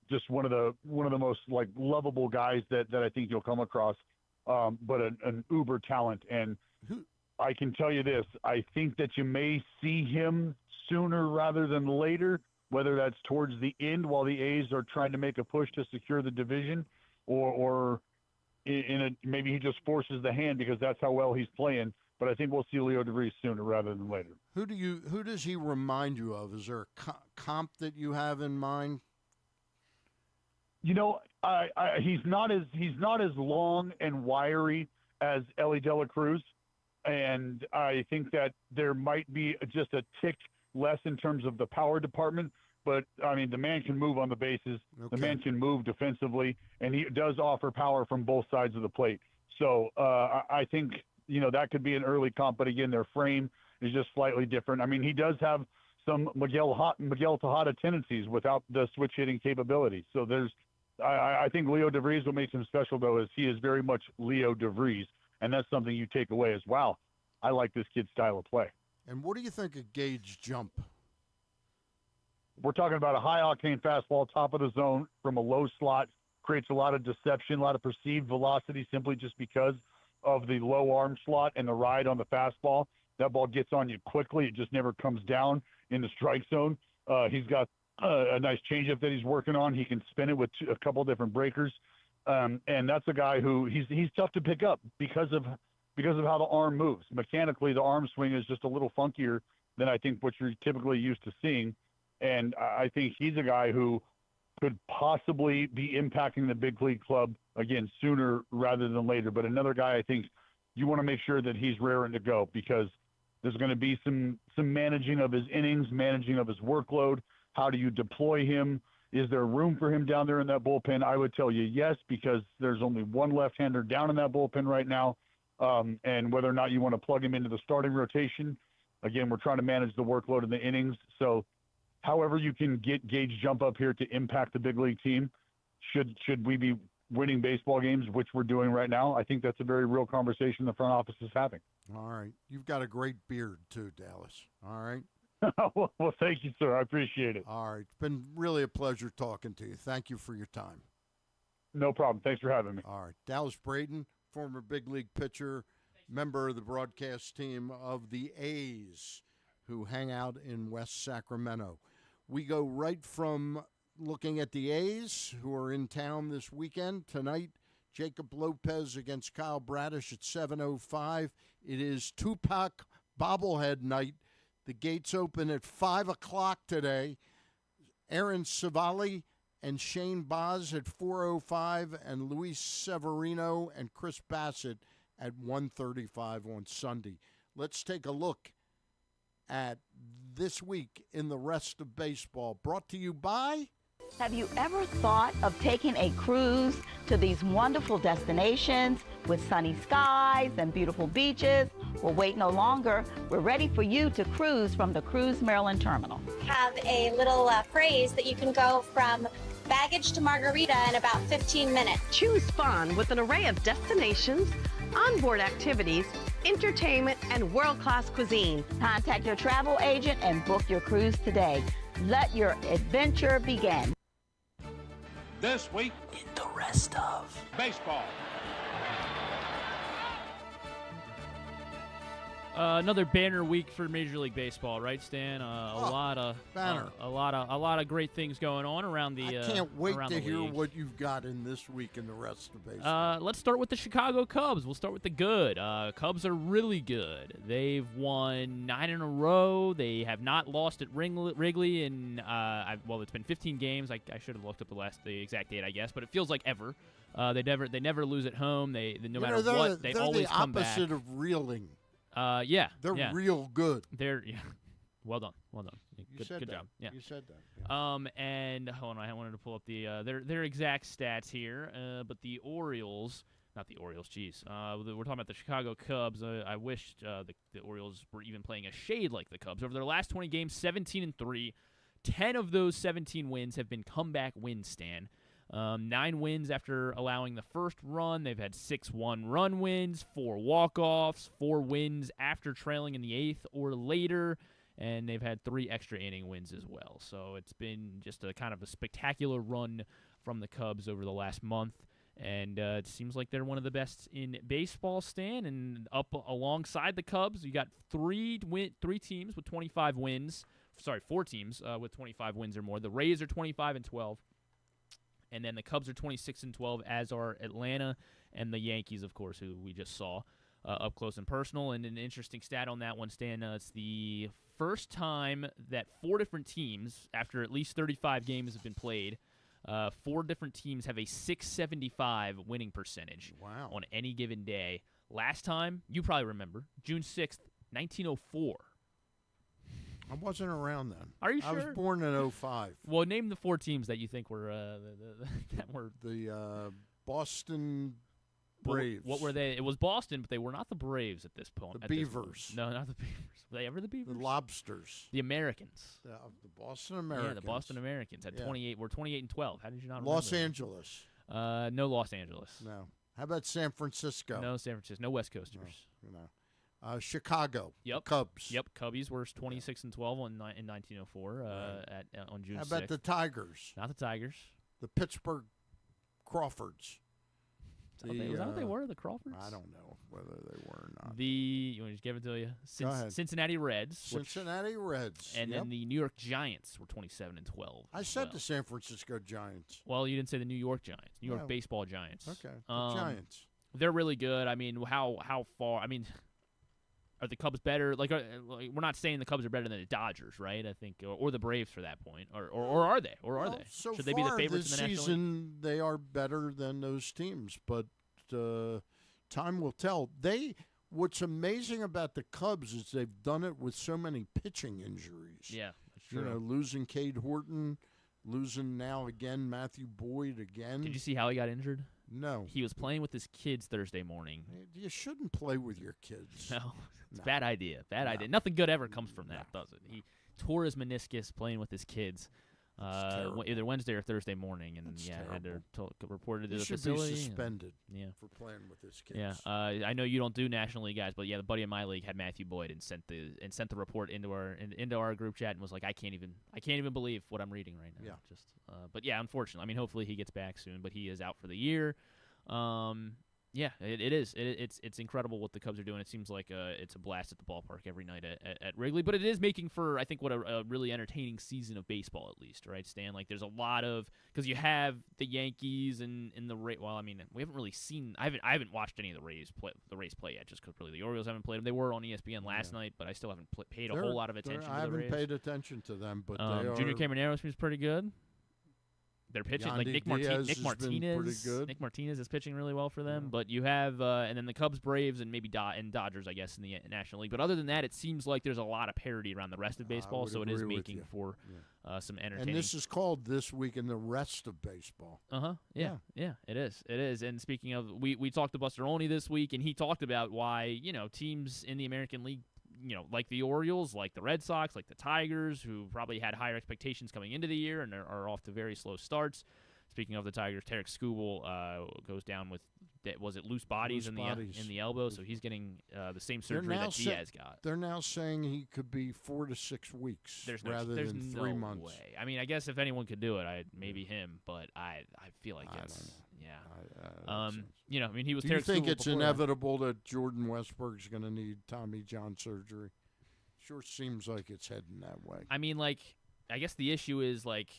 Just one of the most like lovable guys that I think you'll come across. But an uber talent. And I can tell you this, I think that you may see him sooner rather than later, whether that's towards the end while the A's are trying to make a push to secure the division, or maybe he just forces the hand because that's how well he's playing. But I think we'll see Leo DeVries sooner rather than later. Who does he remind you of? Is there a comp that you have in mind? He's not as long and wiry as Ellie De La Cruz, and I think that there might be just a tick less in terms of the power department. But I mean, the man can move on the bases. Okay. The man can move defensively, and he does offer power from both sides of the plate. So I think that could be an early comp. But again, their frame is just slightly different. I mean, he does have some Miguel Tejada tendencies without the switch hitting capability. So I think Leo DeVries, what makes him special though is he is very much Leo DeVries, and that's something you take away as wow. I like this kid's style of play. And what do you think of Gage jump? We're talking about a high-octane fastball, top of the zone from a low slot, creates a lot of deception, a lot of perceived velocity simply just because of the low arm slot and the ride on the fastball. That ball gets on you quickly. It just never comes down in the strike zone. He's got a nice changeup that he's working on. He can spin it with a couple of different breakers. And that's a guy who he's tough to pick up because of how the arm moves. Mechanically, the arm swing is just a little funkier than I think what you're typically used to seeing. And I think he's a guy who could possibly be impacting the big league club, again, sooner rather than later. But another guy I think you want to make sure that he's raring to go because there's going to be some managing of his innings, managing of his workload. How do you deploy him? Is there room for him down there in that bullpen? I would tell you yes, because there's only one left-hander down in that bullpen right now. And whether or not you want to plug him into the starting rotation, again, we're trying to manage the workload in the innings. So however you can get Gage jump up here to impact the big league team, should we be winning baseball games, which we're doing right now, I think that's a very real conversation the front office is having. All right. You've got a great beard too, Dallas. All right. Well, thank you, sir. I appreciate it. All right. It's been really a pleasure talking to you. Thank you for your time. No problem. Thanks for having me. All right. Dallas Braden, former big league pitcher, member of the broadcast team of the A's, who hang out in West Sacramento. We go right from looking at the A's, who are in town this weekend. Tonight, Jacob Lopez against Kyle Bradish at 7:05. It is Tupac bobblehead night. The gates open at 5 o'clock today. Aaron Savali and Shane Baz at 4:05, and Luis Severino and Chris Bassett at 1:35 on Sunday. Let's take a look at this week in the rest of baseball, brought to you by... Have you ever thought of taking a cruise to these wonderful destinations with sunny skies and beautiful beaches? Well, wait no longer. We're ready for you to cruise from the Cruise Maryland Terminal. Have a little phrase that you can go from baggage to margarita in about 15 minutes. Choose fun with an array of destinations, onboard activities, entertainment, and world-class cuisine. Contact your travel agent and book your cruise today. Let your adventure begin. This week in the rest of baseball. Another banner week for Major League Baseball, right, Stan? A lot of great things going on around the. I can't wait to hear league. what you've got in this week in the rest of baseball. Let's start with the Chicago Cubs. We'll start with the good. Cubs are really good. They've won 9 in a row. They have not lost at Wrigley in it's been 15 games. I should have looked up the exact date, I guess, but it feels like ever. They never lose at home. No matter what, they always come back. They're the opposite of reeling. They're real good. Well done. Good job. Yeah. You said that. Yeah. And hold on, I wanted to pull up the their exact stats here. But the Orioles, not the Orioles. Geez, we're talking about the Chicago Cubs. I wish the Orioles were even playing a shade like the Cubs. Over their last 20 games, 17-3. 10 of those 17 wins have been comeback wins, Stan. 9 wins after allowing the first run. They've had 6 one-run wins, 4 walk-offs, 4 wins after trailing in the 8th or later, and they've had 3 extra inning wins as well. So it's been just a kind of a spectacular run from the Cubs over the last month, and it seems like they're one of the best in baseball, Stan. And up alongside the Cubs, you got 4 teams with 25 wins. Sorry, 4 teams with 25 wins or more. The Rays are 25-12. And then the Cubs are 26-12, as are Atlanta and the Yankees, of course, who we just saw up close and personal. And an interesting stat on that one, Stan, it's the first time that 4 different teams, after at least 35 games have been played, 4 different teams have a 675 winning percentage on any given day. Last time, you probably remember, June 6th, 1904. I wasn't around then. Are you sure? I was born in 05. Well, name the 4 teams that you think were that were the Boston Braves. What were they? It was Boston, but they were not the Braves at this point. The Beavers. No, not the Beavers. Were they ever the Beavers? The Lobsters. The Americans. The Boston Americans. Yeah, the Boston Americans had 28. We're 28 and 12. How did you not remember? Los Angeles. No Los Angeles. No. How about San Francisco? No San Francisco. No West Coasters. No. Chicago. Yep. Cubs. Yep. Cubbies were 26 and 12 in 1904 on June 6th. How about the Tigers? Not the Tigers. The Pittsburgh Crawfords. Was that what they were, the Crawfords? I don't know whether they were or not. You want me to just give it to you? Go ahead. Cincinnati Reds. Cincinnati Reds. And then the New York Giants were 27 and 12. I said the San Francisco Giants. Well, you didn't say the New York Giants. New York baseball Giants. Okay. The Giants. They're really good. I mean, how far? I mean, are the Cubs better? Like, we're not saying the Cubs are better than the Dodgers, right? I think, or the Braves for that point, or are they? Or are they? So should they be the favorites this in the National season, League? they are better than those teams, but time will tell. What's amazing about the Cubs is they've done it with so many pitching injuries. Yeah, that's true. You know, losing Cade Horton, losing now again Matthew Boyd again. Did you see how he got injured? No. He was playing with his kids Thursday morning. You shouldn't play with your kids. No, it's a bad idea. Bad idea. Nothing good ever comes from that, does it? He tore his meniscus playing with his kids. Either Wednesday or Thursday morning, and had to reported to the facility. He should be suspended for playing with his kids. Yeah, I know you don't do National League guys, but the buddy in my league had Matthew Boyd and sent the report into our group chat and was like, I can't even believe what I'm reading right now. Yeah. But unfortunately, I mean, hopefully he gets back soon, but he is out for the year. Yeah, it is. It's incredible what the Cubs are doing. It seems like it's a blast at the ballpark every night at Wrigley, but it is making for, I think, what a really entertaining season of baseball, at least, right, Stan? Like, there's a lot of, because you have the Yankees and the Rays. Well, I mean, we haven't really seen. I haven't watched any of the Rays play yet, just because really the Orioles haven't played them. They were on ESPN last night, but I still haven't paid a whole lot of attention to the Rays. I haven't paid attention to them, but they are. Junior Caminero seems pretty good. They're pitching Yandy like Nick Martinez. Pretty good. Nick Martinez is pitching really well for them. But you have and then the Cubs, Braves, and maybe Dodgers, I guess, in the National League. But other than that, it seems like there's a lot of parity around the rest of baseball. So it is making for some entertaining. And this is called This Week in the Rest of Baseball. Yeah, it is. And speaking of, we talked to Buster Olney this week, and he talked about why teams in the American League, like the Orioles, like the Red Sox, like the Tigers, who probably had higher expectations coming into the year and are off to very slow starts. Speaking of the Tigers, Tarek Skubal goes down with, was it loose bodies in the elbow, so he's getting the same surgery that Diaz got. They're now saying he could be 4 to 6 weeks rather than 3 months. Way. I mean, I guess if anyone could do it, maybe him, but I feel like it's I mean, he was. Do you think it's inevitable that Jordan Westburg's going to need Tommy John surgery? Sure seems like it's heading that way. I mean, like, I guess the issue is, like,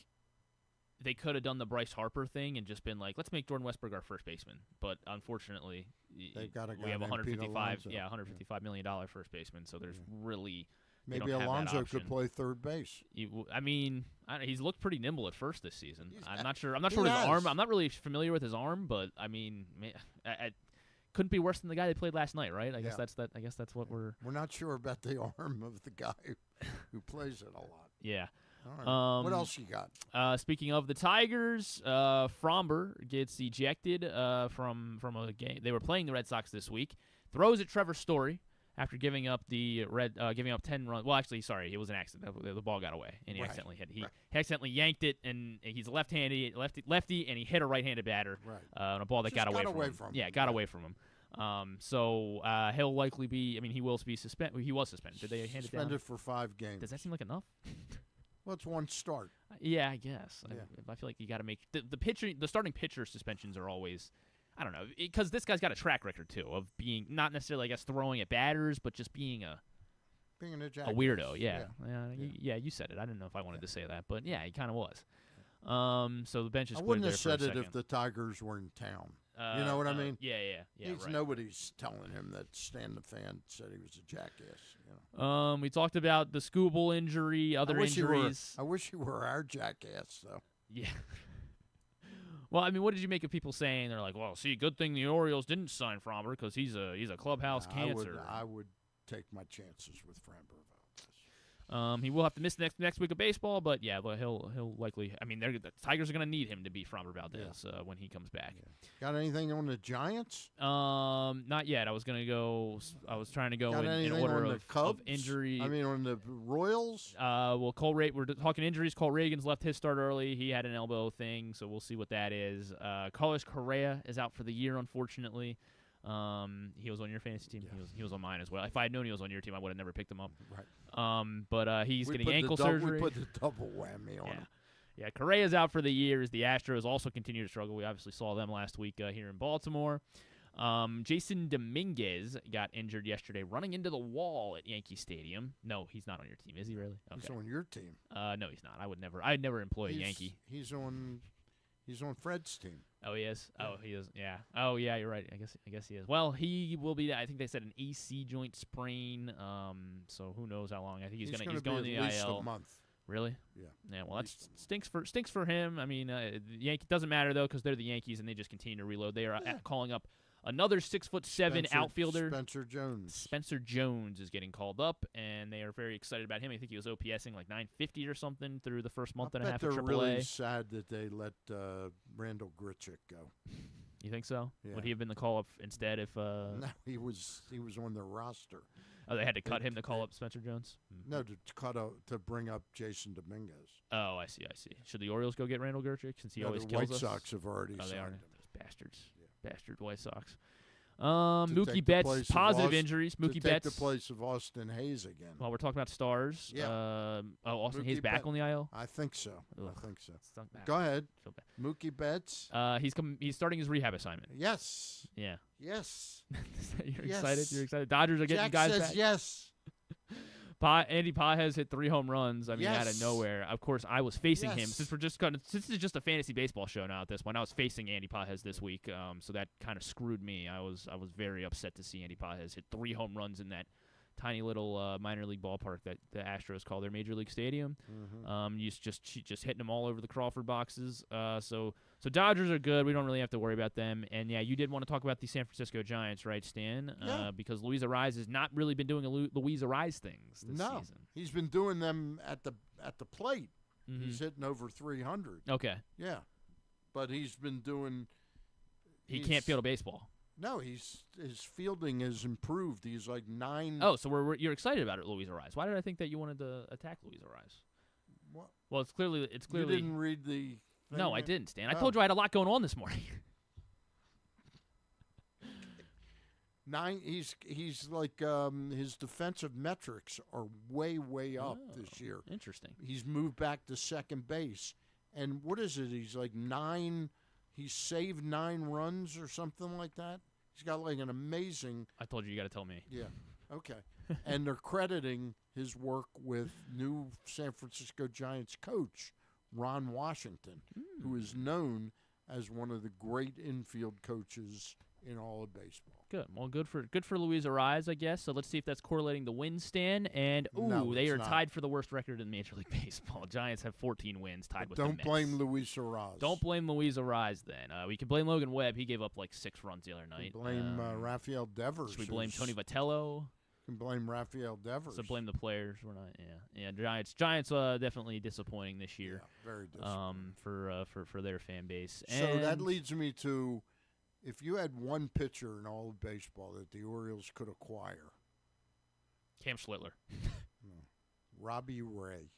they could have done the Bryce Harper thing and just been like, let's make Jordan Westburg our first baseman. But unfortunately, we have $155 million first baseman, so there's really maybe Alonso could play third base. I mean, he's looked pretty nimble at first this season. I'm not sure with his arm. I'm not really familiar with his arm, but I mean, I couldn't be worse than the guy they played last night, right? I guess that's what we're not sure about the arm of the guy who plays it a lot. Yeah. All right. What else you got? Speaking of the Tigers, Fromber gets ejected from a game. They were playing the Red Sox this week. Throws at Trevor Story after giving up 10 runs. Well, actually, sorry, it was an accident. The ball got away, and he accidentally hit. He accidentally yanked it, and he's a lefty, and he hit a right-handed batter on a ball that got away from him. Yeah, it got away from him. So he'll likely be. I mean, he will be suspended. He was suspended. Did they hand it down? Suspended for 5 games. Does that seem like enough? Well, it's one start. Yeah, I guess. Yeah. I feel like you got to make the starting pitcher suspensions are always, I don't know, because this guy's got a track record too of being not necessarily, I guess, throwing at batters, but just being a weirdo. Yeah, you said it. I didn't know if I wanted to say that, but yeah, he kind of was. So the bench is. I wouldn't have said it if the Tigers were in town. You know what I mean? Yeah. Right. Nobody's telling him that Stan the Fan said he was a jackass. We talked about the Skubal injury, other injuries. I wish he were our jackass, though. Yeah. Well, I mean, what did you make of people saying they're like, well, see, good thing the Orioles didn't sign Framber because he's a clubhouse cancer. I would take my chances with Framber. He will have to miss next week of baseball, but yeah, he'll likely. I mean, the Tigers are going to need him to be Framber Valdez when he comes back. Yeah. Got anything on the Giants? Not yet. I was trying to go in order of injury. I mean, on the Royals. Well, we're talking injuries. Cole Reagan's left his start early. He had an elbow thing, so we'll see what that is. Carlos Correa is out for the year, unfortunately. He was on your fantasy team. Yeah. He was on mine as well. If I had known he was on your team, I would have never picked him up. Right. But he's getting ankle surgery. We put the double whammy on him. Yeah, Correa's out for the year as the Astros also continue to struggle. We obviously saw them last week here in Baltimore. Jason Dominguez got injured yesterday running into the wall at Yankee Stadium. No, he's not on your team, is he really? Okay. He's on your team. No, he's not. I'd never employ a Yankee. He's on Fred's team. Oh, he is? Yeah. Oh, he is. Yeah. Oh, yeah, you're right. I guess he is. Well, he will be, I think they said an AC joint sprain. So who knows how long. I think he's going to be at least IL. A month. Really? Yeah. Yeah, well, that stinks for him. I mean, the Yankee doesn't matter though because they're the Yankees and they just continue to reload. They are calling up another 6'7" outfielder. Spencer Jones is getting called up, and they are very excited about him. I think he was OPSing like 950 or something through the first month and a half of AAA. They're really sad that they let Randall Grichuk go. You think so? Yeah. Would he have been the call up instead if? No, he was on the roster. Oh, they had to cut him to call up Spencer Jones? No, to bring up Jason Dominguez. Oh, I see. Should the Orioles go get Randall Grichuk since he always kills us? The White Sox have already signed him. Those bastards. Yeah. Bastard White Sox. Mookie Betts, positive injuries. Mookie Betts. To take the place of Austin Hayes again. Well, we're talking about stars. Yeah. Austin Hayes back on the IL? I think so. Ugh. I think so. Go ahead. Mookie Betts. He's starting his rehab assignment. Yes. Yeah. Yes. You're excited? You're excited? Dodgers are getting Jack guys says back. Yes. Andy Pages hit 3 home runs. I mean, out of nowhere. Of course, I was facing him since since this is just a fantasy baseball show now. At this point, I was facing Andy Pages this week, so that kind of screwed me. I was very upset to see Andy Pages hit 3 home runs in that tiny little minor league ballpark that the Astros call their major league stadium. Mm-hmm. Just hitting them all over the Crawford boxes. So Dodgers are good. We don't really have to worry about them. And yeah, you did want to talk about the San Francisco Giants, right, Stan? Yeah. Because Luis Ariz has not really been doing Luis Ariz things this season. He's been doing them at the plate. Mm-hmm. He's hitting over 300. Okay. Yeah, but he's been doing. He can't field a baseball. No, his fielding has improved. He's like 9. Oh, so you're excited about it, Luis Ariz. Why did I think that you wanted to attack Luis Ariz? What? Well, it's clearly. You didn't read the. No, I didn't, Stan. I told you I had a lot going on this morning. 9. He's like his defensive metrics are way up this year. Interesting. He's moved back to second base, and what is it? He's like 9. He's saved 9 runs or something like that. He's got like an amazing. I told you got to tell me. Yeah. Okay. And they're crediting his work with new San Francisco Giants coach Ron Washington, who is known as one of the great infield coaches in all of baseball. Good. Well, good for Luis Ariz, I guess. So let's see if that's correlating the win, Stan. And they are tied for the worst record in Major League Baseball. Giants have 14 wins, tied with the Mets. Don't blame Luis Ariz. Don't blame Luis Ariz. Then we can blame Logan Webb. He gave up like 6 runs the other night. Blame Rafael Devers. Should we blame Tony Vitello? Can blame Rafael Devers. So blame the players. We're not. Yeah. Giants definitely disappointing this year. Yeah, very disappointing. For their fan base. So that leads me to. If you had one pitcher in all of baseball that the Orioles could acquire. Cam Schlittler. Robbie Ray.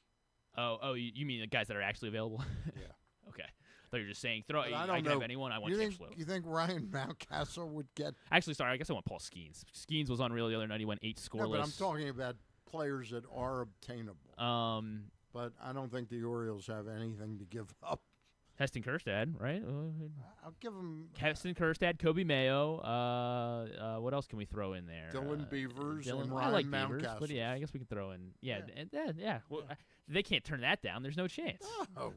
Oh, you mean the guys that are actually available? Yeah. Okay. I thought you were just saying, I can know. have anyone. I want Cam Schlittler. You think Ryan Mountcastle would get. Actually, sorry, I guess I want Paul Skeens. Skeens was unreal the other night. He went 8 scoreless. No, but I'm talking about players that are obtainable. But I don't think the Orioles have anything to give up. Heston Kjerstad, right? I'll give him Heston Kjerstad, Coby Mayo. What else can we throw in there? Dylan Beavers and I like Ryan Beavers, Mountcastle. but yeah, I guess we can throw in. Yeah. Well, they can't turn that down. There's no chance. No.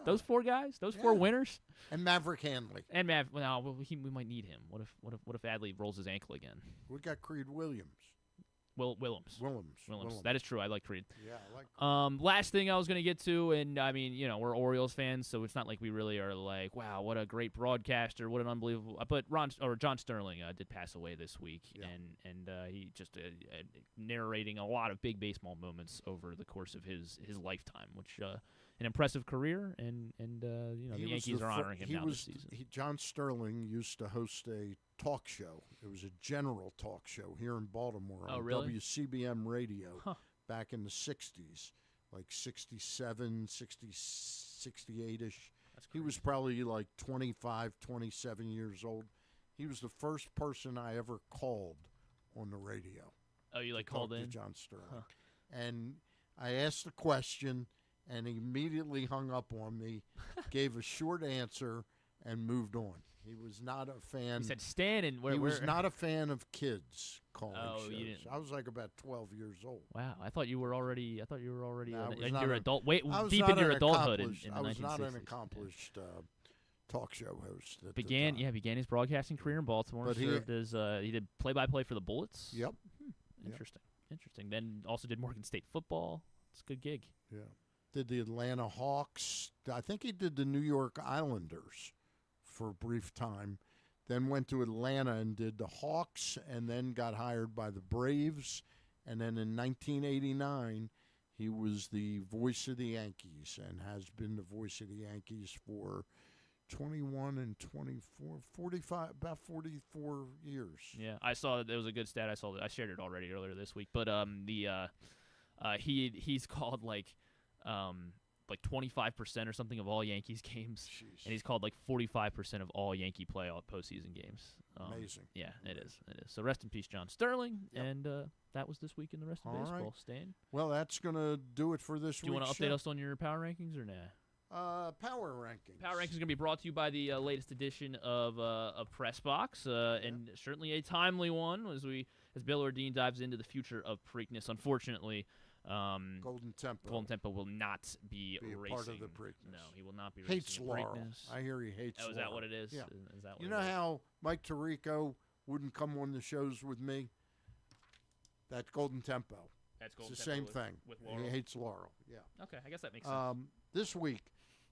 Those 4 guys, those 4 winners, and Maverick Handley. And we might need him. What if Adley rolls his ankle again? We got Creed Williams. Willems. Willems. That is true. I like Creed. Yeah, I like Creed. Last thing I was going to get to, and I mean, we're Orioles fans, so it's not like we really are like, wow, what a great broadcaster, what an unbelievable. But John Sterling did pass away this week, and he just narrating a lot of big baseball moments over the course of his lifetime, which an impressive career, and the Yankees are honoring him now this season. John Sterling used to host a talk show. It was a general talk show here in Baltimore on WCBM radio back in the 60s, like 67, 68-ish. He was probably like 25, 27 years old. He was the first person I ever called on the radio. Oh, you called in? To John Sterling. And I asked a question, and he immediately hung up on me, gave a short answer, and moved on. He was not a fan. He said Stan, and he was not a fan of kids calling shows. You didn't. I was like about 12 years old. Wow, I thought you were already. In your adult. Wait, deep in your adulthood. I was not an 1960s. accomplished talk show host. Began his broadcasting career in Baltimore. But served as he did play-by-play for the Bullets. Yep. Interesting. Then also did Morgan State football. It's a good gig. Yeah. Did the Atlanta Hawks. I think he did the New York Islanders for a brief time, then went to Atlanta and did the Hawks, and then got hired by the Braves, and then in 1989 he was the voice of the Yankees and has been the voice of the Yankees for 21 and 24, 45, about 44 years. Yeah, I saw that there was a good stat. I shared it already earlier this week, but he's called like 25% or something of all Yankees games. Jeez. And he's called like 45% of all Yankee postseason games. Amazing. Yeah, it is. So rest in peace, John Sterling. Yep. And that was this week in the rest of baseball. Right. Stan. Well, that's going to do it for this week. Do you want to update us on your power rankings or nah? Power rankings. Power rankings is going to be brought to you by the latest edition of Press Box, and certainly a timely one as Bill Ordine dives into the future of Preakness. Unfortunately, Golden Tempo will not be racing. Part of the Preakness. No, he will not be racing. Hates Laurel. I hear he hates Laurel. Is that what it is? Yeah. Is that what you know how Mike Tirico wouldn't come on the shows with me? That's Golden Tempo. That's Golden Tempo. It's the same thing. With Laurel. He hates Laurel. Yeah. Okay, I guess that makes sense. This week,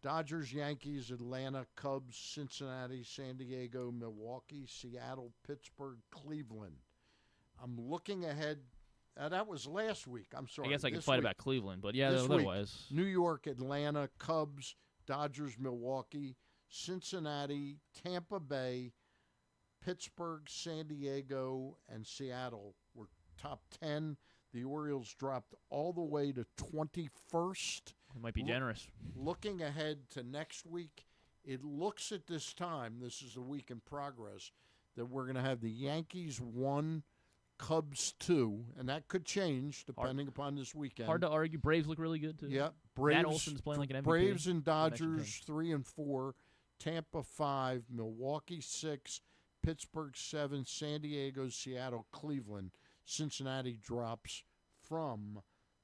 Dodgers, Yankees, Atlanta, Cubs, Cincinnati, San Diego, Milwaukee, Seattle, Pittsburgh, Cleveland. I'm looking ahead. That was last week. I'm sorry. I guess I could fight about Cleveland, but yeah, otherwise. New York, Atlanta, Cubs, Dodgers, Milwaukee, Cincinnati, Tampa Bay, Pittsburgh, San Diego, and Seattle were top 10. The Orioles dropped all the way to 21st. It might be generous. Looking ahead to next week, it looks at this time, this is a week in progress, that we're going to have the Yankees 1, Cubs 2, and that could change depending upon this weekend. Hard to argue. Braves look really good, too. Yeah. Braves, Matt Olson's playing like an MVP. Braves and Dodgers 3 and 4, Tampa 5, Milwaukee 6, Pittsburgh 7, San Diego, Seattle, Cleveland. Cincinnati drops from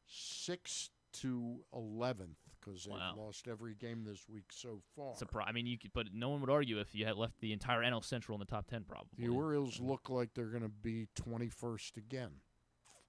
6th to 11th because they've lost every game this week so far. I mean, but no one would argue if you had left the entire NL Central in the top 10, probably. The Orioles look like they're going to be 21st again.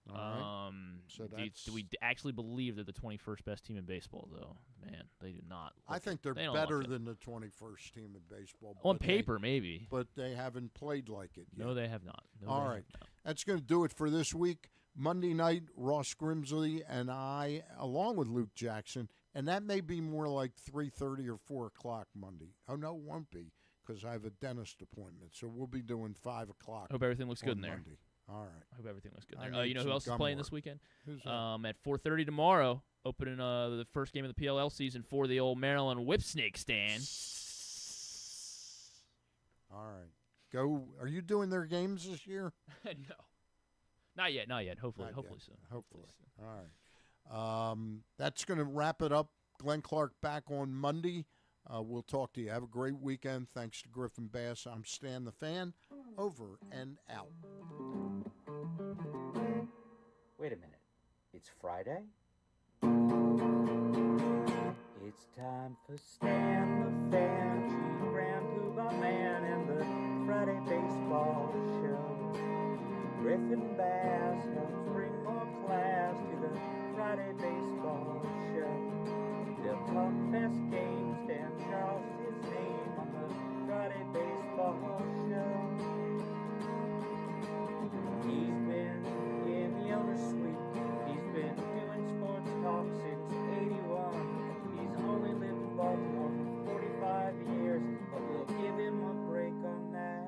All right? So do we actually believe they're the 21st best team in baseball, though? Man, they do not. I think they're better than the 21st team in baseball. On paper, maybe. But they haven't played like it yet. No, they have not. All right. That's going to do it for this week. Monday night, Ross Grimsley and I, along with Luke Jackson, and that may be more like 3:30 or 4 o'clock Monday. Oh, no, it won't be because I have a dentist appointment. So we'll be doing 5 o'clock. Hope everything looks good in there. Monday. All right. I hope everything looks good there. You know who else is playing this weekend? Who's that? At 4:30 tomorrow, opening the first game of the PLL season for the old Maryland Whipsnake stand. All right. Go. Are you doing their games this year? No. Not yet. Hopefully soon. Hopefully. All right. That's going to wrap it up. Glenn Clark back on Monday. We'll talk to you. Have a great weekend. Thanks to Griffin Bass. I'm Stan the Fan. Over and out. Wait a minute. It's Friday? It's time for Stan the Fan, Chief Grandpa Man, and the Friday Baseball Show. Griffin Bass helps bring Friday Baseball Show. They'll talk best games, Dan Charles his name on the Friday Baseball Show. He's been in the owner's suite. He's been doing sports talk since '81. He's only lived in Baltimore for 45 years, but we'll give him a break on that.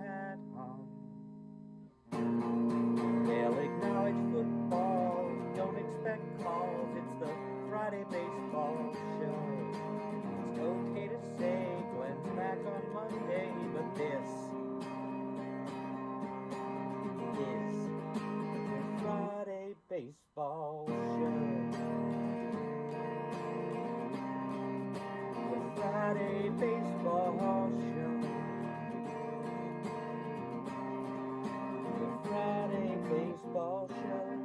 They'll acknowledge football, don't expect calls. It's the Friday Baseball Show. It's okay to say Glenn's back on Monday, but this is the Friday Baseball Show. The Friday Baseball Show.